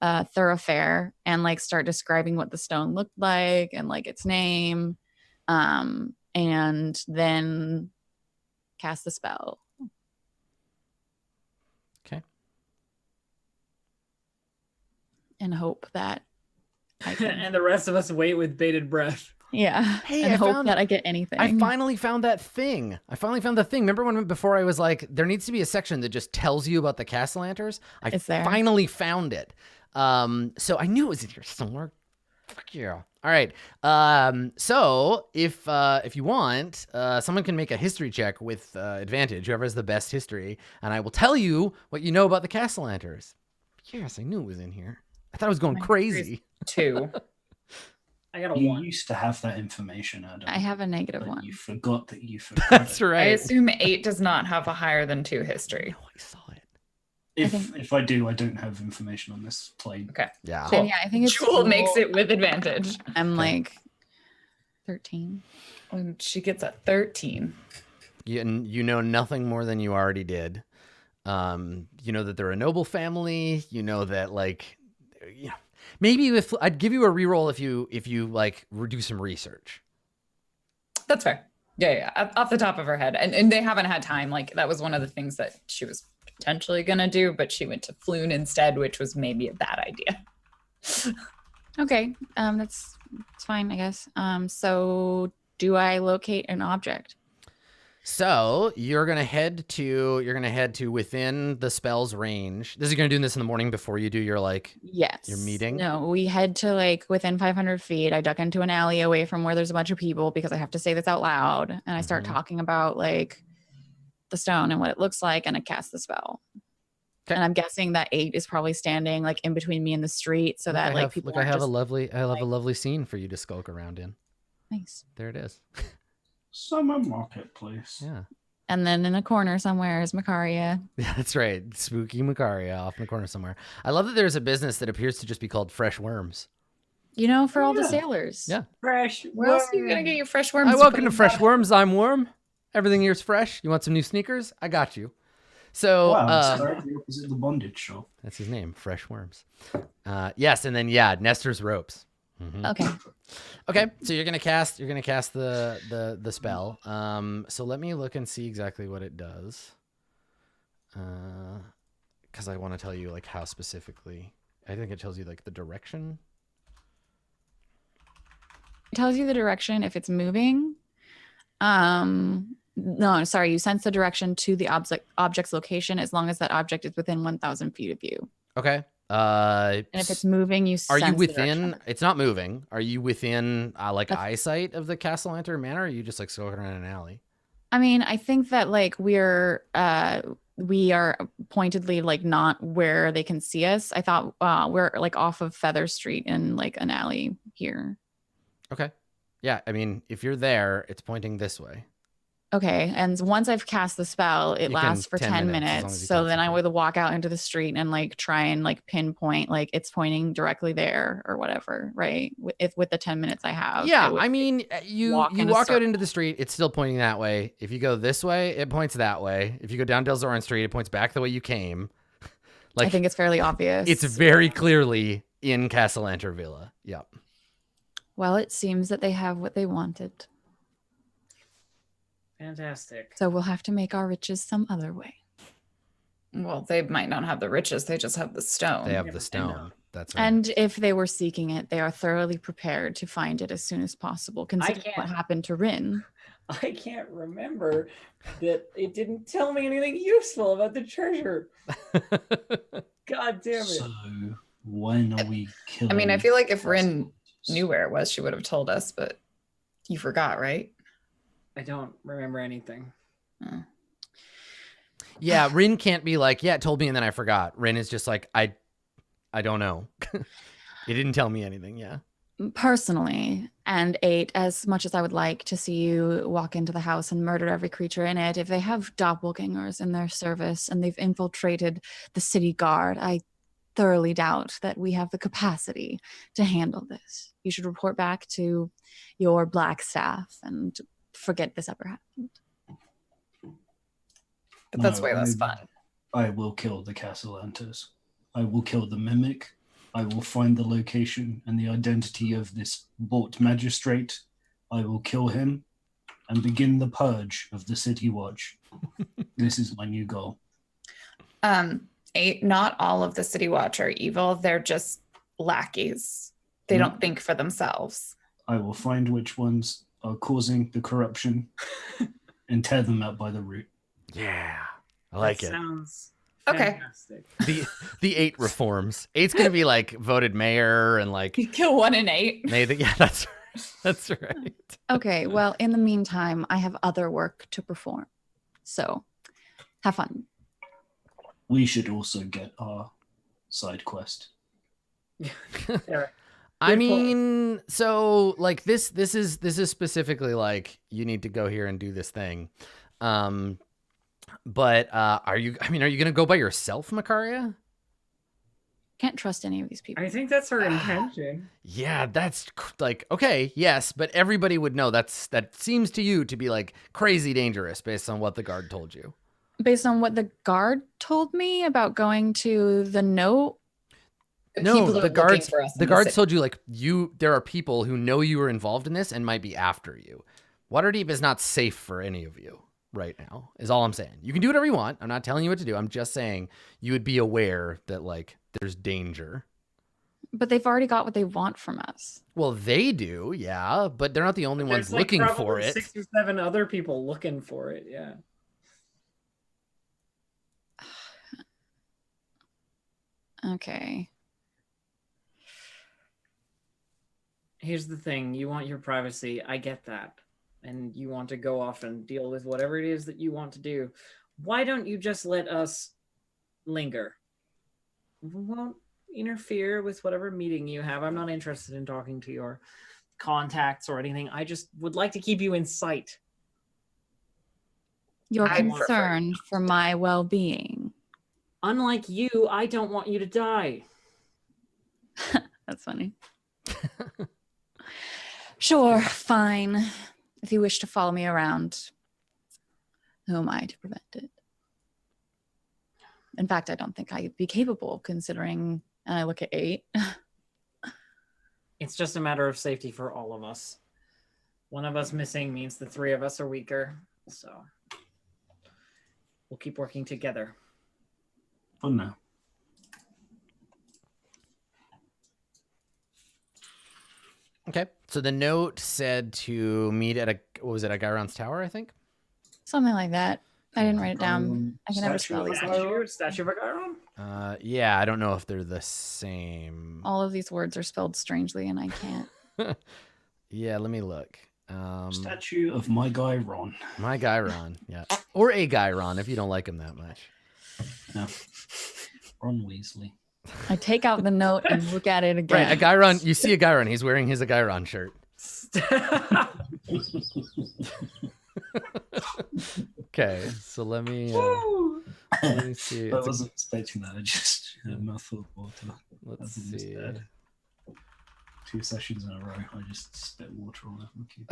[SPEAKER 5] thoroughfare and like start describing what the stone looked like and like its name, and then cast the spell.
[SPEAKER 1] Okay.
[SPEAKER 5] And hope that I can,
[SPEAKER 4] And the rest of us wait with bated breath.
[SPEAKER 5] yeah.
[SPEAKER 1] Hey,
[SPEAKER 5] and
[SPEAKER 1] I
[SPEAKER 5] hope
[SPEAKER 1] found-
[SPEAKER 5] that I get anything.
[SPEAKER 1] I finally found that thing. Remember when before I was like, there needs to be a section that just tells you about the Castellanters? I
[SPEAKER 5] It's there.
[SPEAKER 1] finally found it. So I knew it was in here somewhere. Fuck yeah. All right. So if you want, someone can make a history check with advantage, whoever has the best history, and I will tell you what you know about the Castellanters. Yes, I knew it was in here. I thought I was going
[SPEAKER 3] My
[SPEAKER 1] crazy.
[SPEAKER 3] 2.
[SPEAKER 4] I got a
[SPEAKER 2] You
[SPEAKER 4] 1.
[SPEAKER 2] used to have that information, Adam.
[SPEAKER 5] I have a negative
[SPEAKER 2] but
[SPEAKER 5] one.
[SPEAKER 2] You forgot that you forgot.
[SPEAKER 1] That's
[SPEAKER 2] it.
[SPEAKER 1] right.
[SPEAKER 3] I assume 8 does not have a higher than 2 history.
[SPEAKER 1] No, I saw it.
[SPEAKER 2] If I do, I don't have information on this plane.
[SPEAKER 3] Okay.
[SPEAKER 1] Yeah.
[SPEAKER 5] And yeah, I think it's
[SPEAKER 3] Jewel makes it with advantage.
[SPEAKER 5] I'm
[SPEAKER 1] Okay.
[SPEAKER 5] like 13.
[SPEAKER 3] And she gets a 13.
[SPEAKER 1] You know nothing more than you already did. You know that they're a noble family. You know that like, you know, maybe if I'd give you a reroll if you like do some research.
[SPEAKER 3] That's fair. Yeah. Off the top of her head. And they haven't had time. Like, that was one of the things that she was potentially going to do, but she went to Floon instead, which was maybe a bad idea.
[SPEAKER 5] Okay. That's fine, I guess. So do I locate an object?
[SPEAKER 1] So you're gonna head to within the spell's range. This is gonna do this in the morning before you do your like.
[SPEAKER 5] Yes.
[SPEAKER 1] Your meeting?
[SPEAKER 5] No, we head to like within 500 feet. I duck into an alley away from where there's a bunch of people because I have to say this out loud. And I start
[SPEAKER 1] Mhm.
[SPEAKER 5] talking about like the stone and what it looks like, and I cast the spell.
[SPEAKER 1] Okay.
[SPEAKER 5] And I'm guessing that 8 is probably standing like in between me and the street, so that like people
[SPEAKER 1] I
[SPEAKER 5] aren't
[SPEAKER 1] have
[SPEAKER 5] just
[SPEAKER 1] a lovely scene for you to skulk around in.
[SPEAKER 5] nice.
[SPEAKER 1] There it is.
[SPEAKER 2] Summer marketplace.
[SPEAKER 1] Yeah.
[SPEAKER 5] And then in a corner somewhere is Macaria.
[SPEAKER 1] Yeah, that's right. Spooky Macaria off in the corner somewhere. I love that there's a business that appears to just be called Fresh Worms.
[SPEAKER 5] You know, for all the
[SPEAKER 2] Yeah.
[SPEAKER 5] sailors.
[SPEAKER 1] Yeah.
[SPEAKER 4] Fresh.
[SPEAKER 3] Where else are you going to get your fresh worms?
[SPEAKER 1] Hi,
[SPEAKER 3] to
[SPEAKER 1] welcome
[SPEAKER 3] put
[SPEAKER 1] to
[SPEAKER 3] in
[SPEAKER 1] Fresh
[SPEAKER 3] that?
[SPEAKER 1] Worms. I'm Worm. Everything here's fresh. You want some new sneakers? I got you. So
[SPEAKER 2] Wow, it's directly opposite the bondage shop.
[SPEAKER 1] that's his name, Fresh Worms. Yes, and then yeah, Nestor's ropes. Mhm.
[SPEAKER 5] Okay.
[SPEAKER 1] Okay, so you're gonna cast the spell. So let me look and see exactly what it does. Because I want to tell you like how specifically. I think it tells you like the direction.
[SPEAKER 5] It tells you the direction if it's moving. No, sorry, you sense the direction to the object's location as long as that object is within 1,000 feet of you.
[SPEAKER 1] Okay.
[SPEAKER 5] And if it's moving, you
[SPEAKER 1] Are
[SPEAKER 5] sense
[SPEAKER 1] you
[SPEAKER 5] the
[SPEAKER 1] within?
[SPEAKER 5] direction.
[SPEAKER 1] It's not moving. Are you within like
[SPEAKER 5] That's-
[SPEAKER 1] eyesight of the Castellanter Manor? Or are you just like skulking around an alley?
[SPEAKER 5] I mean, I think that like we are pointedly like not where they can see us. I thought we're like off of Feather Street in like an alley here.
[SPEAKER 1] Okay. Yeah, I mean, if you're there, it's pointing this way.
[SPEAKER 5] Okay, and once I've cast the spell, it
[SPEAKER 1] You
[SPEAKER 5] lasts
[SPEAKER 1] can-
[SPEAKER 5] for
[SPEAKER 1] 10
[SPEAKER 5] 10
[SPEAKER 1] minutes, as long
[SPEAKER 5] minutes.
[SPEAKER 1] as you
[SPEAKER 5] So
[SPEAKER 1] count
[SPEAKER 5] then I
[SPEAKER 1] something.
[SPEAKER 5] would walk out into the street and like try and like pinpoint like it's pointing directly there or whatever, right? With the 10 minutes I have.
[SPEAKER 1] Yeah,
[SPEAKER 5] it would-
[SPEAKER 1] I mean, you
[SPEAKER 5] walk in a
[SPEAKER 1] walk out
[SPEAKER 5] circle.
[SPEAKER 1] into the street, it's still pointing that way. If you go this way, it points that way. If you go down Delzoran Street, it points back the way you came.
[SPEAKER 5] I
[SPEAKER 1] Like
[SPEAKER 5] think it's fairly obvious.
[SPEAKER 1] it's very clearly in Castellanter Villa. Yep.
[SPEAKER 5] Well, it seems that they have what they wanted.
[SPEAKER 4] Fantastic.
[SPEAKER 5] So we'll have to make our riches some other way.
[SPEAKER 3] Well, they might not have the riches. They just have the stone.
[SPEAKER 1] They have
[SPEAKER 4] Yeah,
[SPEAKER 1] the
[SPEAKER 4] I know.
[SPEAKER 1] stone. That's right.
[SPEAKER 5] And if they were seeking it, they are thoroughly prepared to find it as soon as possible, considering what
[SPEAKER 4] can't.
[SPEAKER 5] happened to Rin.
[SPEAKER 4] I can't remember that it didn't tell me anything useful about the treasure. God damn it.
[SPEAKER 2] So when are we killing?
[SPEAKER 3] I mean, I feel like if Rin
[SPEAKER 2] Castellanters?
[SPEAKER 3] knew where it was, she would have told us, but you forgot, right?
[SPEAKER 4] I don't remember anything.
[SPEAKER 1] Yeah, Rin can't be like, yeah, it told me and then I forgot. Rin is just like, I don't know. It didn't tell me anything. Yeah.
[SPEAKER 5] Personally, and 8, as much as I would like to see you walk into the house and murder every creature in it, if they have doppelgangers in their service and they've infiltrated the city guard, I thoroughly doubt that we have the capacity to handle this. You should report back to your black staff and forget this ever happened.
[SPEAKER 3] But that's
[SPEAKER 2] No,
[SPEAKER 3] way less fun.
[SPEAKER 2] I will kill the Castellantes. I will kill the mimic. I will find the location and the identity of this bought magistrate. I will kill him and begin the purge of the City Watch. This is my new goal.
[SPEAKER 3] 8, not all of the City Watch are evil. They're just lackeys. They don't think for themselves.
[SPEAKER 2] I will find which ones are causing the corruption and tear them out by the root.
[SPEAKER 1] Yeah, I like
[SPEAKER 4] That
[SPEAKER 1] it.
[SPEAKER 4] Sounds
[SPEAKER 3] Okay.
[SPEAKER 4] fantastic.
[SPEAKER 1] The 8 reforms. 8's gonna be like voted mayor and like
[SPEAKER 3] You kill 1 in 8.
[SPEAKER 1] Nathan. Yeah, that's right.
[SPEAKER 5] Okay, well, in the meantime, I have other work to perform. So, have fun.
[SPEAKER 2] We should also get our side quest.
[SPEAKER 4] There.
[SPEAKER 1] I
[SPEAKER 4] Good point.
[SPEAKER 1] mean, so like this is specifically like you need to go here and do this thing. But are you gonna go by yourself, Makaria?
[SPEAKER 5] Can't trust any of these people.
[SPEAKER 4] I think that's her intention.
[SPEAKER 1] Yeah, that's like okay, yes, but everybody would know that seems to you to be like crazy dangerous based on what the guard told you.
[SPEAKER 5] Based on what the guard told me about going to the note,
[SPEAKER 1] No, the guards
[SPEAKER 3] told
[SPEAKER 1] told you like there are people who know you were involved in this and might be after you. Waterdeep is not safe for any of you right now, is all I'm saying. You can do whatever you want. I'm not telling you what to do. I'm just saying you would be aware that like there's danger.
[SPEAKER 5] but they've already got what they want from us.
[SPEAKER 1] Well, they do, yeah, but they're not the only ones
[SPEAKER 4] There's like
[SPEAKER 1] looking for
[SPEAKER 4] probably
[SPEAKER 1] it.
[SPEAKER 4] 6 or 7 other people looking for it. Yeah.
[SPEAKER 5] Okay.
[SPEAKER 4] Here's the thing. You want your privacy. I get that. And you want to go off and deal with whatever it is that you want to do. Why don't you just let us linger? We won't interfere with whatever meeting you have. I'm not interested in talking to your contacts or anything. I just would like to keep you in sight.
[SPEAKER 5] You're
[SPEAKER 3] I prefer
[SPEAKER 5] concerned for my well-being.
[SPEAKER 4] Unlike you, I don't want you to die.
[SPEAKER 5] That's funny. Sure, fine. If you wish to follow me around, who am I to prevent it? In fact, I don't think I'd be capable, considering, and I look at 8.
[SPEAKER 4] It's just a matter of safety for all of us. One of us missing means the 3 of us are weaker. So we'll keep working together.
[SPEAKER 2] For now.
[SPEAKER 1] Okay, so the note said to meet at a Gyron's tower, I think.
[SPEAKER 5] Something like that. I didn't write it down. I can never
[SPEAKER 2] Statue
[SPEAKER 5] spell
[SPEAKER 2] of
[SPEAKER 5] these
[SPEAKER 2] a
[SPEAKER 5] things.
[SPEAKER 4] Statue of a Gyron?
[SPEAKER 1] Yeah, I don't know if they're the same.
[SPEAKER 5] All of these words are spelled strangely, and I can't.
[SPEAKER 1] Yeah, let me look.
[SPEAKER 2] Statue of my guy Ron.
[SPEAKER 1] My Gyron, yeah, or a Gyron if you don't like him that much.
[SPEAKER 2] No. Ron Weasley.
[SPEAKER 5] I take out the note and look at it again.
[SPEAKER 1] Right, a Gyron. You see a Gyron. He's wearing his Gyron shirt. Okay, so let me see.
[SPEAKER 2] I wasn't expecting that. I just had a mouthful of water.
[SPEAKER 1] Let's
[SPEAKER 2] That's almost
[SPEAKER 1] see.
[SPEAKER 2] dead. 2 sessions in a row, I just spit water all over my key.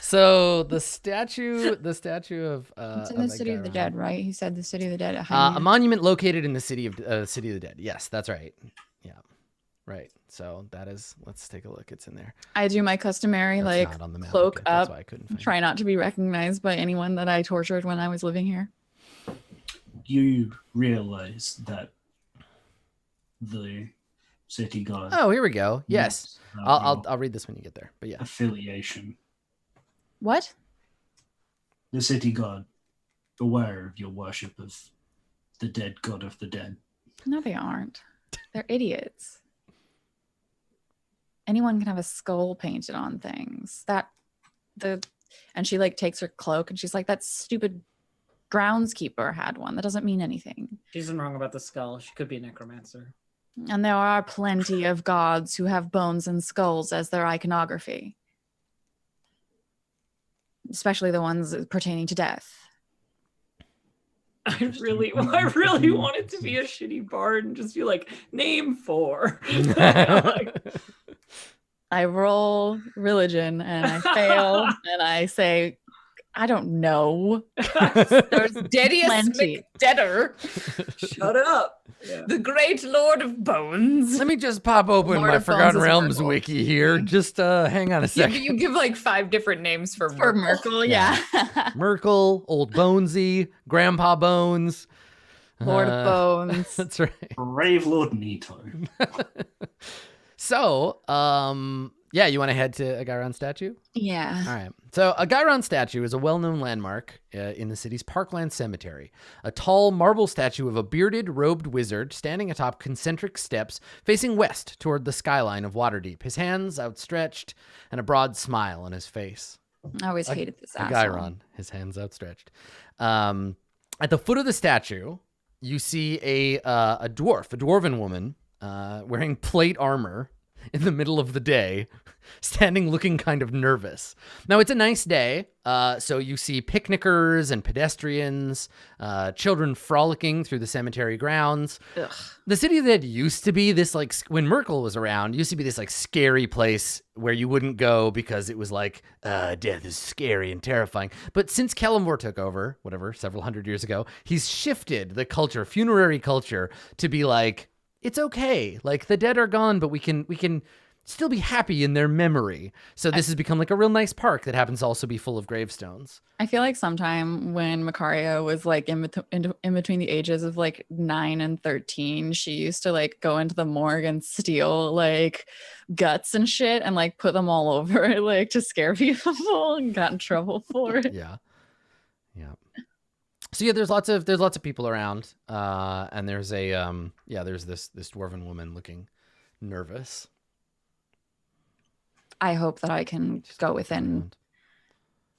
[SPEAKER 1] So the statue of
[SPEAKER 5] It's in the
[SPEAKER 1] a
[SPEAKER 5] City of the
[SPEAKER 1] Gyron.
[SPEAKER 5] Dead, right? He said the City of the Dead at
[SPEAKER 1] A
[SPEAKER 5] Hyrule.
[SPEAKER 1] monument located in the city of the Dead. Yes, that's right. Yeah, right. So that is. Let's take a look. It's in there.
[SPEAKER 5] I do my customary,
[SPEAKER 1] That's
[SPEAKER 5] like,
[SPEAKER 1] not on the map.
[SPEAKER 5] cloak
[SPEAKER 1] Okay, that's
[SPEAKER 5] up,
[SPEAKER 1] why I couldn't find it.
[SPEAKER 5] try not to be recognized by anyone that I tortured when I was living here.
[SPEAKER 2] You realize that the city guard.
[SPEAKER 1] Oh, here we go. Yes,
[SPEAKER 2] knows about your
[SPEAKER 1] I'll read this when you get there. But yeah.
[SPEAKER 2] affiliation.
[SPEAKER 5] What?
[SPEAKER 2] The city guard, aware of your worship of the dead god of the dead.
[SPEAKER 5] No, they aren't. They're idiots. Anyone can have a skull painted on things. And she like takes her cloak and she's like, that stupid groundskeeper had one. That doesn't mean anything.
[SPEAKER 4] She isn't wrong about the skull. She could be a necromancer.
[SPEAKER 5] And there are plenty of gods who have bones and skulls as their iconography, especially the ones pertaining to death.
[SPEAKER 4] I really want it to be a shitty bard and just be like, name 4.
[SPEAKER 5] I roll religion and I fail and I say, I don't know.
[SPEAKER 3] There's Dedius
[SPEAKER 5] Plenty.
[SPEAKER 3] McDedder,
[SPEAKER 4] Shut up. Yeah.
[SPEAKER 3] the great lord of bones.
[SPEAKER 1] Let me just pop open
[SPEAKER 3] Lord
[SPEAKER 1] my
[SPEAKER 3] of Bones
[SPEAKER 1] Forgotten
[SPEAKER 3] is
[SPEAKER 1] Realms
[SPEAKER 3] Merkel.
[SPEAKER 1] wiki here. Just hang on a
[SPEAKER 3] Yeah,
[SPEAKER 1] second.
[SPEAKER 3] but you give like 5 different names for
[SPEAKER 5] Merkel, yeah.
[SPEAKER 1] Merkel, Old Bonesy, Grandpa Bones.
[SPEAKER 5] Lord of Bones.
[SPEAKER 1] That's right.
[SPEAKER 2] Brave Lord Nito.
[SPEAKER 1] So, yeah, you want to head to a Gyron statue?
[SPEAKER 5] Yeah.
[SPEAKER 1] All right. So, a Gyron statue is a well-known landmark in the city's Parkland Cemetery. A tall marble statue of a bearded, robed wizard standing atop concentric steps facing west toward the skyline of Waterdeep, his hands outstretched and a broad smile on his face.
[SPEAKER 5] I always hated this
[SPEAKER 1] A
[SPEAKER 5] asshole.
[SPEAKER 1] Gyron, his hands outstretched. At the foot of the statue, you see a dwarven woman wearing plate armor in the middle of the day, standing looking kind of nervous. Now, it's a nice day, so you see picnickers and pedestrians, children frolicking through the cemetery grounds.
[SPEAKER 5] Ugh.
[SPEAKER 1] The city that used to be this, like, when Merkel was around, used to be this, like, scary place where you wouldn't go because it was like, death is scary and terrifying. But since Kellamore took over, whatever, several hundred years ago, he's shifted the culture, funerary culture, to be like, it's okay. Like, the dead are gone, but we can still be happy in their memory. So this has become like a real nice park that happens to also be full of gravestones.
[SPEAKER 5] I feel like sometime when Macaria was like in between the ages of like 9 and 13, she used to like go into the morgue and steal like guts and shit and like put them all over like to scare people and got in trouble for it.
[SPEAKER 1] Yeah. So yeah, there's lots of people around, and there's there's this dwarven woman looking nervous.
[SPEAKER 5] I hope that I can
[SPEAKER 1] Just
[SPEAKER 5] go
[SPEAKER 1] looking
[SPEAKER 5] within
[SPEAKER 1] around.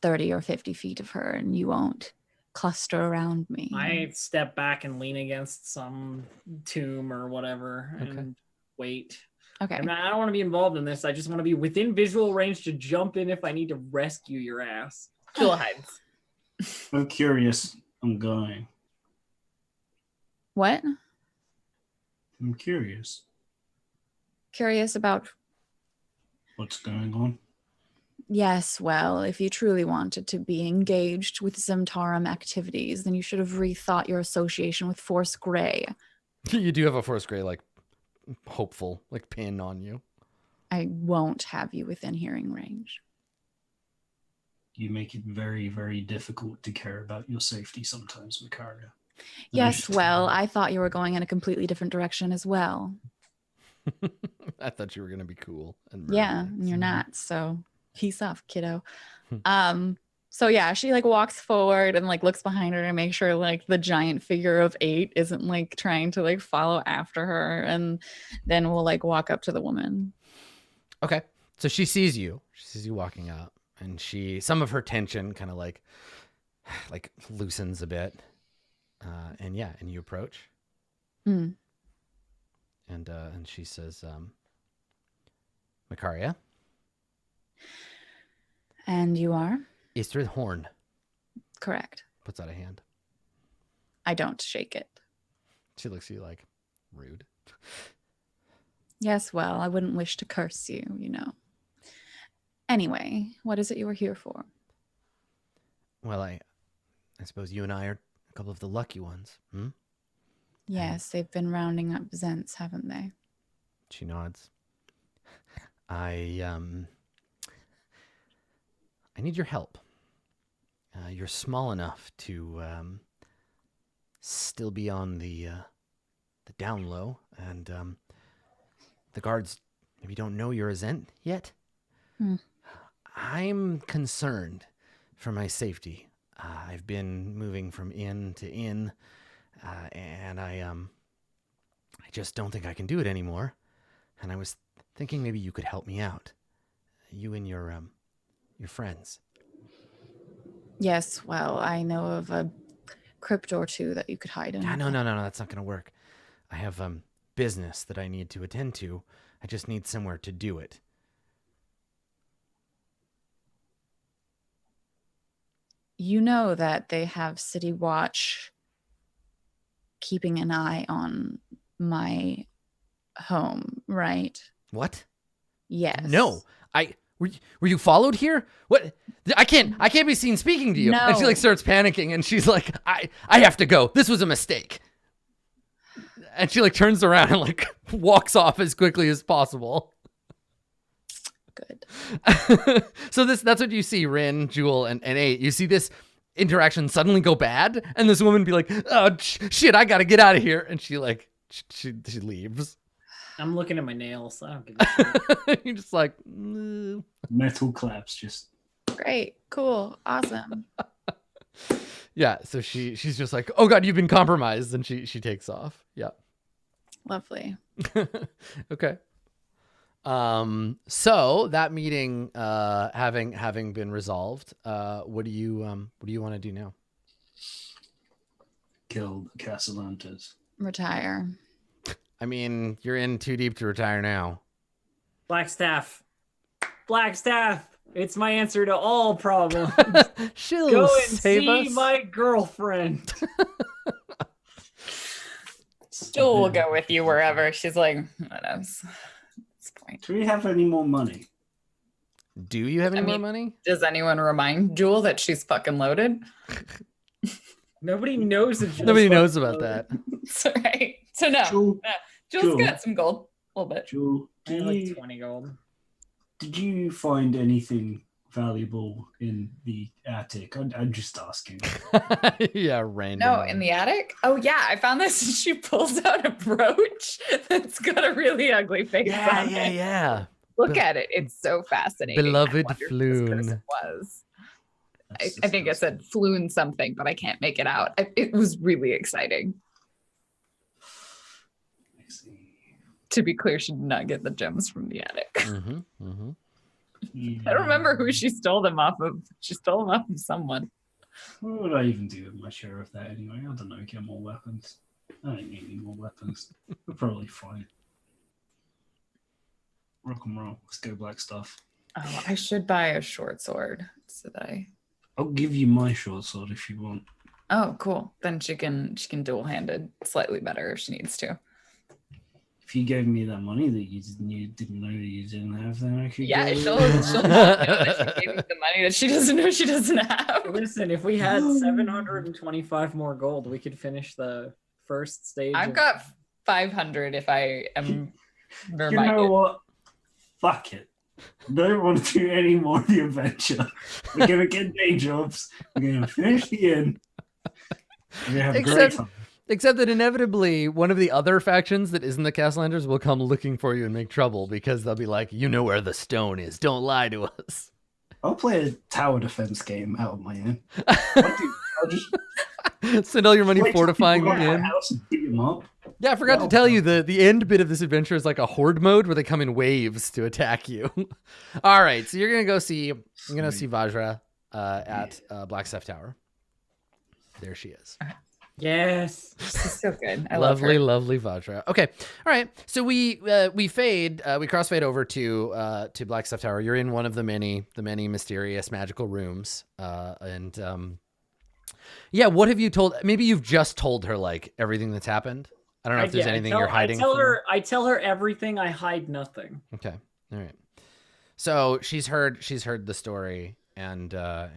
[SPEAKER 5] 30 or 50 feet of her and you won't cluster around me.
[SPEAKER 4] I step back and lean against some tomb or whatever
[SPEAKER 1] Okay.
[SPEAKER 4] and wait.
[SPEAKER 5] Okay.
[SPEAKER 4] I don't want to be involved in this. I just want to be within visual range to jump in if I need to rescue your ass.
[SPEAKER 3] Jewel hides.
[SPEAKER 2] I'm curious. I'm going.
[SPEAKER 5] What?
[SPEAKER 2] I'm curious.
[SPEAKER 5] Curious about.
[SPEAKER 2] What's going on?
[SPEAKER 5] Yes, well, if you truly wanted to be engaged with Zimtarum activities, then you should have rethought your association with Force Grey.
[SPEAKER 1] You do have a Force Grey, like, hopeful, like, pin on you.
[SPEAKER 5] I won't have you within hearing range.
[SPEAKER 2] You make it very, very difficult to care about your safety sometimes, Macaria.
[SPEAKER 5] Yes, well, I thought you were going in a completely different direction as well.
[SPEAKER 1] I thought you were gonna be cool. And
[SPEAKER 5] Yeah,
[SPEAKER 1] murder
[SPEAKER 5] and you're
[SPEAKER 1] things.
[SPEAKER 5] not, so peace off, kiddo. So yeah, she like walks forward and like looks behind her to make sure like the giant figure of 8 isn't like trying to like follow after her, and then we'll like walk up to the woman.
[SPEAKER 1] Okay, so she sees you. She sees you walking up, and some of her tension kind of like loosens a bit, and you approach,
[SPEAKER 5] Mm.
[SPEAKER 1] and she says, Macaria,
[SPEAKER 5] And you are?
[SPEAKER 1] Istrid Horn,
[SPEAKER 5] Correct.
[SPEAKER 1] puts out a hand.
[SPEAKER 5] I don't shake it.
[SPEAKER 1] She looks at you like, rude.
[SPEAKER 5] Yes, well, I wouldn't wish to curse you, you know. Anyway, what is it you were here for?
[SPEAKER 1] Well, I suppose you and I are a couple of the lucky ones.
[SPEAKER 5] Yes, they've been rounding up Zents, haven't they?
[SPEAKER 1] She nods. I need your help. You're small enough to still be on the down low, and the guards maybe don't know you're a Zent yet. I'm concerned for my safety. I've been moving from inn to inn, and I just don't think I can do it anymore. And I was thinking maybe you could help me out. You and your friends.
[SPEAKER 5] Yes, well, I know of a crypt or two that you could hide in.
[SPEAKER 1] No, that's not going to work. I have business that I need to attend to. I just need somewhere to do it.
[SPEAKER 5] You know that they have City Watch keeping an eye on my home, right?
[SPEAKER 1] What?
[SPEAKER 5] Yes.
[SPEAKER 1] No. Were you followed here? What? I can't be seen speaking to you.
[SPEAKER 5] No.
[SPEAKER 1] And she like starts panicking and she's like, I have to go. This was a mistake. And she like turns around and like walks off as quickly as possible.
[SPEAKER 5] Good.
[SPEAKER 1] So that's what you see, Rin, Jewel, and 8. You see this interaction suddenly go bad, and this woman be like, "Oh shit, I gotta get out of here," and she like she leaves.
[SPEAKER 4] I'm looking at my nails. I don't give a shit.
[SPEAKER 1] You're just like, "Mm."
[SPEAKER 2] Metal claps just.
[SPEAKER 5] Great. Cool. Awesome.
[SPEAKER 1] Yeah. So she's just like, "Oh God, you've been compromised," and she takes off. Yeah.
[SPEAKER 5] Lovely.
[SPEAKER 1] Okay. So that meeting, having been resolved, what do you want to do now?
[SPEAKER 2] Kill the Castellantes.
[SPEAKER 5] Retire.
[SPEAKER 1] I mean, you're in too deep to retire now.
[SPEAKER 4] Blackstaff. It's my answer to all problems.
[SPEAKER 1] She'll
[SPEAKER 4] Go and
[SPEAKER 1] save
[SPEAKER 4] see
[SPEAKER 1] us.
[SPEAKER 4] my girlfriend.
[SPEAKER 3] Jewel will go with you wherever. She's like, whatever. Point.
[SPEAKER 2] Do we have any more money?
[SPEAKER 1] Do you have any more
[SPEAKER 3] mean-
[SPEAKER 1] money?
[SPEAKER 3] Does anyone remind Jewel that she's fucking loaded?
[SPEAKER 4] Nobody knows if
[SPEAKER 1] Nobody knows about that.
[SPEAKER 3] So, right. So no.
[SPEAKER 2] Jewel,
[SPEAKER 3] Jewel's
[SPEAKER 2] Jewel.
[SPEAKER 3] got some gold. A little bit.
[SPEAKER 2] Jewel,
[SPEAKER 4] I had like 20 gold.
[SPEAKER 2] did you find anything valuable in the attic? I'm just asking.
[SPEAKER 1] Yeah, random.
[SPEAKER 3] No, in the attic? Oh yeah, I found this. She pulls out a brooch that's got a really ugly face on it.
[SPEAKER 1] yeah.
[SPEAKER 3] Look at it. It's so fascinating.
[SPEAKER 1] Beloved
[SPEAKER 3] I wonder who this
[SPEAKER 1] Floon.
[SPEAKER 3] person was.
[SPEAKER 2] That's
[SPEAKER 3] I think it said Floon something, but I can't make it out. It was really exciting.
[SPEAKER 2] I see.
[SPEAKER 3] To be clear, she did not get the gems from the attic.
[SPEAKER 1] Mm-hmm, mm-hmm.
[SPEAKER 3] I don't remember who she stole them off of. She stole them off of someone.
[SPEAKER 2] What would I even do with my share of that anyway? I don't know. Get more weapons. I don't need any more weapons. We're probably fine. Rock and roll. Let's go black stuff.
[SPEAKER 3] Oh, I should buy a short sword. So that
[SPEAKER 2] I'll give you my short sword if you want.
[SPEAKER 3] Oh, cool. Then she can dual handed slightly better if she needs to.
[SPEAKER 2] If you gave me that money that you didn't know that you didn't have, then I could.
[SPEAKER 3] Yeah,
[SPEAKER 2] go-
[SPEAKER 3] she'll not know that she gave you the money that she doesn't know she doesn't have.
[SPEAKER 4] Listen, if we had 725 more gold, we could finish the first stage.
[SPEAKER 3] I've got 500 if I am
[SPEAKER 2] You
[SPEAKER 3] reminded.
[SPEAKER 2] know what? Fuck it. I don't want to do any more of the adventure. We're gonna get day jobs. We're gonna finish the inn. We're gonna have a great
[SPEAKER 1] Except-
[SPEAKER 2] time.
[SPEAKER 1] Except that inevitably, one of the other factions that isn't the Castellanders will come looking for you and make trouble because they'll be like, you know where the stone is. Don't lie to us.
[SPEAKER 2] I'll play a tower defense game out of my inn. I'll just
[SPEAKER 1] Spend all your money
[SPEAKER 2] wait till
[SPEAKER 1] fortifying the
[SPEAKER 2] people go to my
[SPEAKER 1] inn.
[SPEAKER 2] house and beat them up.
[SPEAKER 1] Yeah, I forgot to
[SPEAKER 2] Well,
[SPEAKER 1] tell you, the end bit of this adventure is like a horde mode where they come in waves to attack you. All right, so you're gonna see Vajra at Blackstaff Tower. There she is.
[SPEAKER 4] Yes.
[SPEAKER 3] She's so good. I love
[SPEAKER 1] Lovely,
[SPEAKER 3] her.
[SPEAKER 1] lovely Vajra. Okay, all right. So we crossfade over to Blackstaff Tower. You're in one of the many mysterious magical rooms, yeah. What have you told? Maybe you've just told her like everything that's happened. I don't know if there's anything you're hiding.
[SPEAKER 4] I tell her everything. I hide nothing.
[SPEAKER 1] Okay, all right. So she's heard the story, and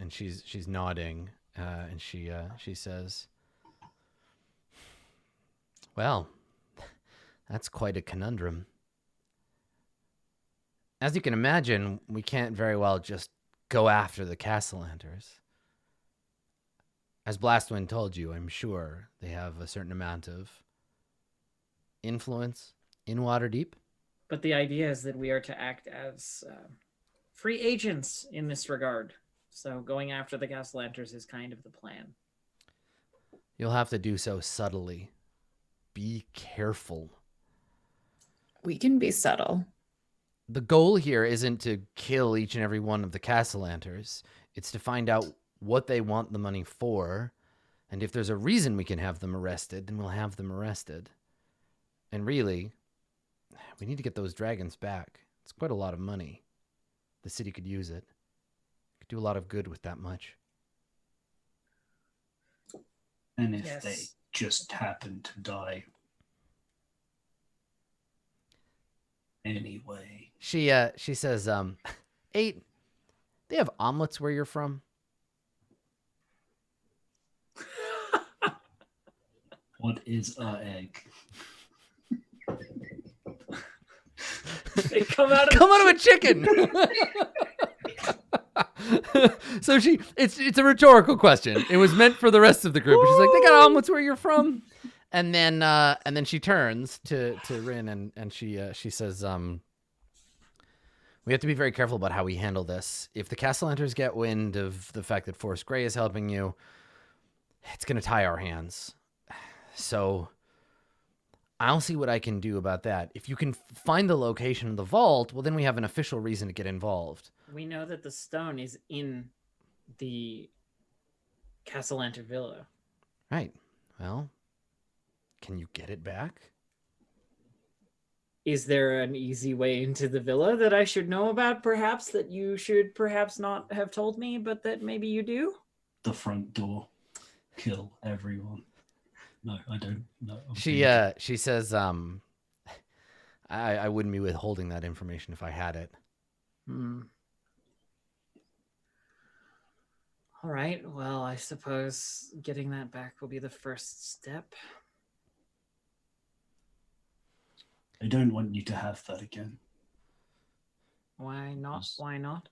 [SPEAKER 1] she's nodding, and she says, "Well, that's quite a conundrum. As you can imagine, we can't very well just go after the Castellanders. As Blastwind told you, I'm sure they have a certain amount of influence in Waterdeep.
[SPEAKER 4] But the idea is that we are to act as free agents in this regard. So going after the Castellanters is kind of the plan.
[SPEAKER 1] You'll have to do so subtly. Be careful.
[SPEAKER 3] We can be subtle.
[SPEAKER 1] The goal here isn't to kill each and every one of the Castellanters. It's to find out what they want the money for, and if there's a reason we can have them arrested, then we'll have them arrested. And really, we need to get those dragons back. It's quite a lot of money. The city could use it. Could do a lot of good with that much.
[SPEAKER 2] And if
[SPEAKER 4] Yes.
[SPEAKER 2] they just happen to die anyway.
[SPEAKER 1] She says, hey, they have omelets where you're from?
[SPEAKER 2] What is a egg?
[SPEAKER 4] They come out of
[SPEAKER 1] Come out of a chicken. So it's a rhetorical question. It was meant for the rest of the group. She's like, they got omelets where you're from, and then she turns to Rin and she says, we have to be very careful about how we handle this. If the Castellanters get wind of the fact that Forest Grey is helping you, it's gonna tie our hands. So I'll see what I can do about that. If you can find the location of the vault, well, then we have an official reason to get involved.
[SPEAKER 4] We know that the stone is in the Castellanter Villa.
[SPEAKER 1] Right. Well, can you get it back?
[SPEAKER 4] Is there an easy way into the villa that I should know about, perhaps, that you should perhaps not have told me, but that maybe you do?
[SPEAKER 2] The front door. Kill everyone. No, I don't. No.
[SPEAKER 1] She says, I wouldn't be withholding that information if I had it.
[SPEAKER 4] All right. Well, I suppose getting that back will be the first step.
[SPEAKER 2] I don't want you to have that again.
[SPEAKER 4] Why not? Why not?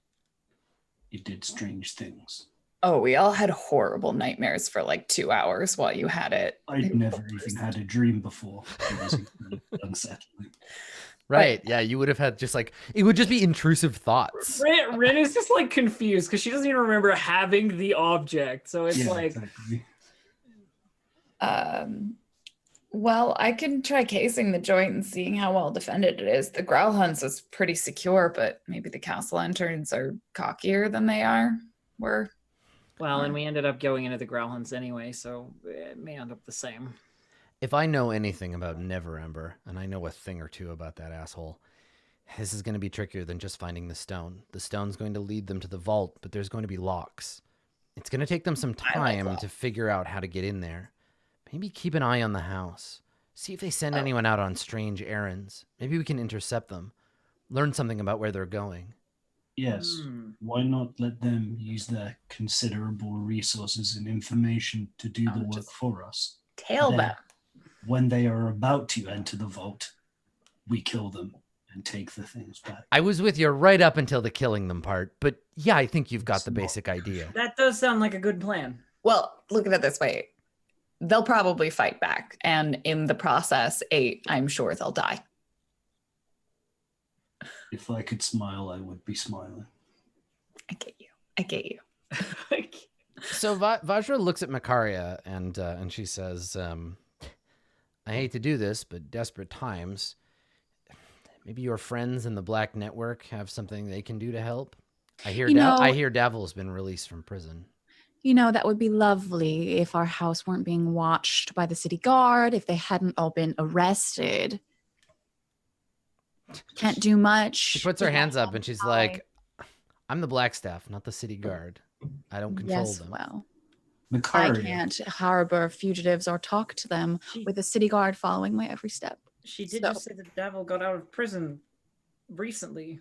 [SPEAKER 2] It did strange things.
[SPEAKER 3] Oh, we all had horrible nightmares for like 2 hours while you had it.
[SPEAKER 2] I'd never even had a dream before. It was incredibly unsettling.
[SPEAKER 1] Right. Yeah, you would have had just like, it would just be intrusive thoughts.
[SPEAKER 4] Rin is just like confused because she doesn't even remember having the object. So it's
[SPEAKER 2] Yeah,
[SPEAKER 4] like,
[SPEAKER 2] exactly.
[SPEAKER 3] Well, I can try casing the joint and seeing how well defended it is. The Growl Hunts is pretty secure, but maybe the Castle Lanterns are cockier than they were.
[SPEAKER 4] well, and we ended up going into the Growlhunts anyway, so it may end up the same.
[SPEAKER 1] If I know anything about Neverember, and I know a thing or two about that asshole, this is going to be trickier than just finding the stone. The stone's going to lead them to the vault, but there's going to be locks. It's going to take them some time to figure out how to get in there. Maybe keep an eye on the house. See if they send anyone out on strange errands. Maybe we can intercept them. Learn something about where they're going.
[SPEAKER 2] Yes. Why not let them use their considerable resources and information to do the work
[SPEAKER 3] just
[SPEAKER 2] for us?
[SPEAKER 3] Tail
[SPEAKER 2] Then,
[SPEAKER 3] them.
[SPEAKER 2] when they are about to enter the vault, we kill them and take the things back.
[SPEAKER 1] I was with you right up until the killing them part, but yeah, I think you've got the basic idea.
[SPEAKER 4] That does sound like a good plan.
[SPEAKER 3] Well, look at it this way. They'll probably fight back. And in the process, I'm sure they'll die.
[SPEAKER 2] If I could smile, I would be smiling.
[SPEAKER 3] I get you.
[SPEAKER 1] So Vajra looks at Makaria and she says, I hate to do this, but desperate times. Maybe your friends in the Black Network have something they can do to help. I hear Davil's been released from prison.
[SPEAKER 5] You know, that would be lovely if our house weren't being watched by the city guard, if they hadn't all been arrested. Can't do much.
[SPEAKER 1] She puts her hands up and she's like, I'm the Blackstaff, not the city guard. I don't control them.
[SPEAKER 5] Well,
[SPEAKER 2] Makaria,
[SPEAKER 5] I can't harbor fugitives or talk to them with a city guard following my every step.
[SPEAKER 4] She did
[SPEAKER 5] So-
[SPEAKER 4] just say the devil got out of prison recently.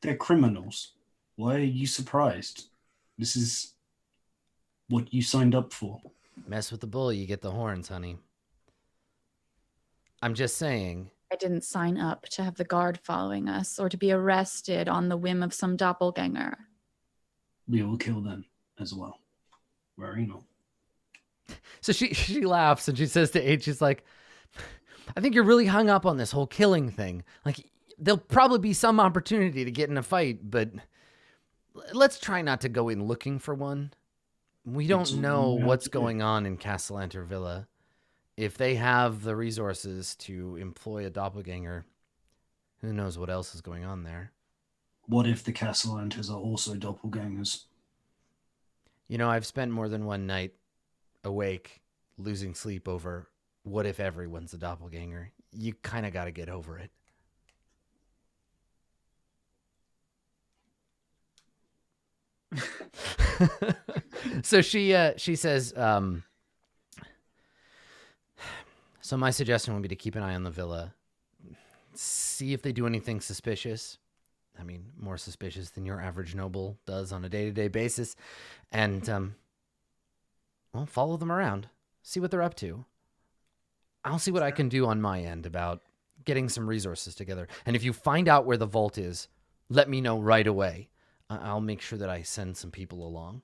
[SPEAKER 2] they're criminals. Why are you surprised? This is what you signed up for.
[SPEAKER 1] Mess with the bull, you get the horns, honey. I'm just saying.
[SPEAKER 5] I didn't sign up to have the guard following us or to be arrested on the whim of some doppelganger.
[SPEAKER 2] We will kill them as well. Worry not.
[SPEAKER 1] So she laughs and she says to H, she's like, I think you're really hung up on this whole killing thing. Like, there'll probably be some opportunity to get in a fight, but let's try not to go in looking for one. We don't know what's going on in Castellanter Villa. If they have the resources to employ a doppelganger, who knows what else is going on there.
[SPEAKER 2] What if the Castellanters are also doppelgangers?
[SPEAKER 1] You know, I've spent more than one night awake, losing sleep over what if everyone's a doppelganger? You kind of got to get over it. So she says, so my suggestion would be to keep an eye on the villa, see if they do anything suspicious. I mean, more suspicious than your average noble does on a day-to-day basis. And, well, follow them around. See what they're up to. I'll see what I can do on my end about getting some resources together. And if you find out where the vault is, let me know right away. I'll make sure that I send some people along.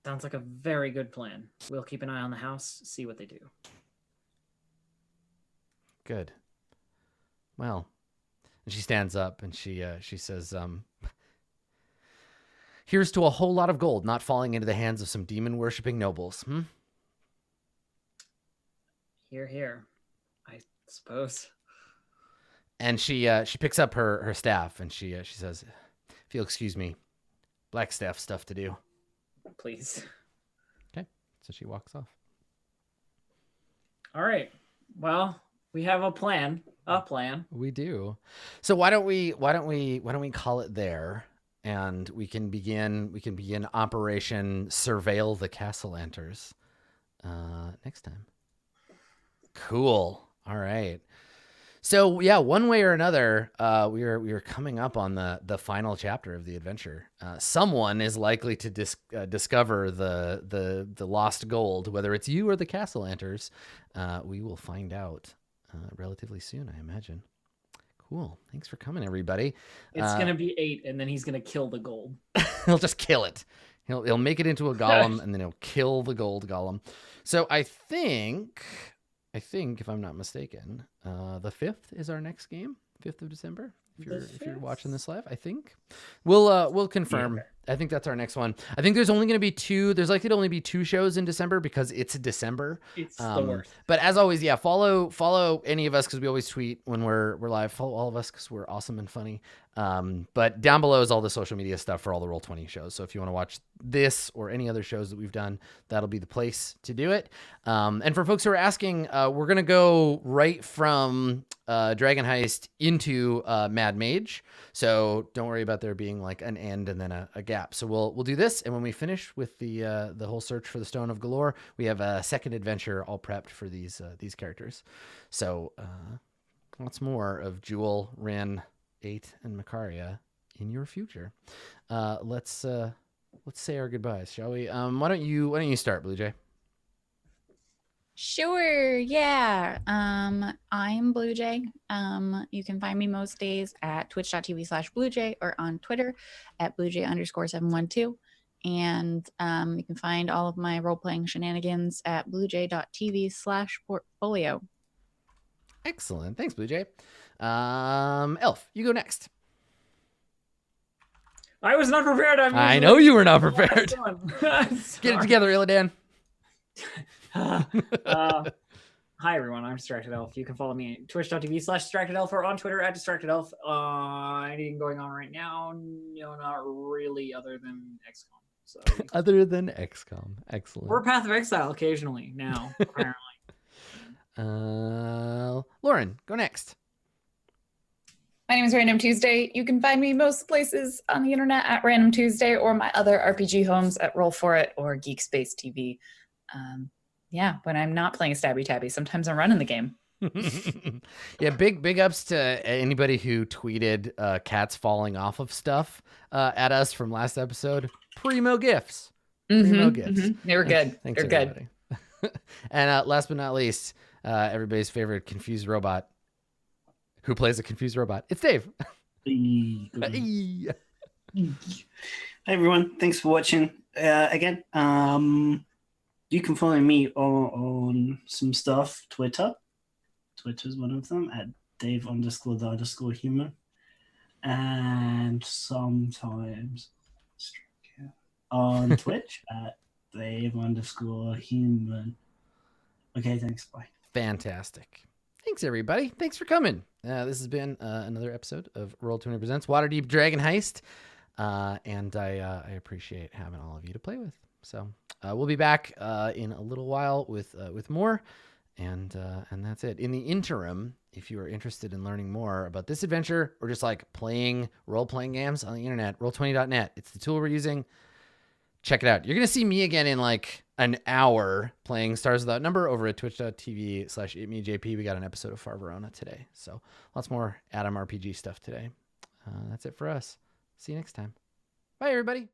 [SPEAKER 4] Sounds like a very good plan. We'll keep an eye on the house, see what they do.
[SPEAKER 1] Good. Well, and she stands up and she says, here's to a whole lot of gold not falling into the hands of some demon-worshipping nobles.
[SPEAKER 4] Here, here, I suppose.
[SPEAKER 1] And she picks up her staff and she says, if you'll excuse me, Blackstaff stuff to do.
[SPEAKER 4] Please.
[SPEAKER 1] Okay, so she walks off.
[SPEAKER 4] All right. Well, we have a plan.
[SPEAKER 1] We do. So why don't we call it there, and we can begin Operation Surveil the Castle Enters next time. Cool. All right. So yeah, one way or another, we are coming up on the final chapter of the adventure. Someone is likely to discover the lost gold, whether it's you or the castle enters. We will find out relatively soon, I imagine. Cool. Thanks for coming, everybody.
[SPEAKER 4] It's gonna be 8, and then he's gonna kill the gold.
[SPEAKER 1] He'll just kill it. He'll make it into a golem, and then he'll kill the gold golem. So I think, if I'm not mistaken, the 5th is our next game, 5th of December. If you're watching this live, I think we'll confirm. Yeah. I think that's our next one. I think there's only going to be 2. There's likely to only be 2 shows in December because it's December.
[SPEAKER 4] It's the worst.
[SPEAKER 1] But as always, yeah, follow any of us because we always tweet when we're live. Follow all of us because we're awesome and funny. But down below is all the social media stuff for all the Roll20 shows. So if you want to watch this or any other shows that we've done, that'll be the place to do it. And for folks who are asking, we're going to go right from Dragon Heist into Mad Mage. So don't worry about there being like an end and then a gap. So we'll do this, and when we finish with the whole search for the Stone of Galore, we have a second adventure all prepped for these characters. So lots more of Jewel, Rin, 8, and Makaria in your future. Let's say our goodbyes, shall we? Why don't you start, Blue Jay?
[SPEAKER 5] Sure. Yeah. I'm Blue Jay. You can find me most days at twitch.tv/BlueJay or on Twitter at BlueJay_712. And you can find all of my role-playing shenanigans at bluejay.tv/portfolio.
[SPEAKER 1] Excellent. Thanks, Blue Jay. Elf, you go next.
[SPEAKER 4] I was not prepared.
[SPEAKER 1] I know you were not prepared. Get it together, Illidan.
[SPEAKER 4] Hi everyone, I'm Distracted Elf. You can follow me at twitch.tv/DistractedElf or on Twitter at DistractedElf. Anything going on right now? No, not really, other than XCOM. So
[SPEAKER 1] other than XCOM, excellent.
[SPEAKER 4] We're Path of Exile occasionally now, apparently.
[SPEAKER 1] Lauren, go next.
[SPEAKER 3] My name is Random Tuesday. You can find me most places on the internet at Random Tuesday or my other RPG homes at Roll For It or Geek Space TV. Yeah, when I'm not playing Stabby Tabby, sometimes I'm running the game.
[SPEAKER 1] Yeah, big ups to anybody who tweeted cats falling off of stuff at us from last episode. Primo gifts. Primo gifts.
[SPEAKER 3] Mm-hmm. They were good.
[SPEAKER 1] Thanks
[SPEAKER 3] They're
[SPEAKER 1] everybody. Good. And last but not least, everybody's favorite confused robot who plays a confused robot. It's Dave.
[SPEAKER 2] Hi everyone, thanks for watching again. You can follow me on some stuff. Twitter's one of them at Dave_the_human, and sometimes on Twitch at Dave_human. Okay, thanks. Bye.
[SPEAKER 1] Fantastic. Thanks, everybody. Thanks for coming. This has been another episode of Roll20 Presents Waterdeep Dragon Heist, and I appreciate having all of you to play with. So we'll be back in a little while with more, And that's it. In the interim, if you are interested in learning more about this adventure or just like playing role-playing games on the internet, roll20.net. It's the tool we're using. Check it out. You're going to see me again in like an hour playing Stars Without Number over at twitch.tv/itmejp. We got an episode of Far Verona today. So lots more Adam RPG stuff today. That's it for us. See you next time. Bye, everybody.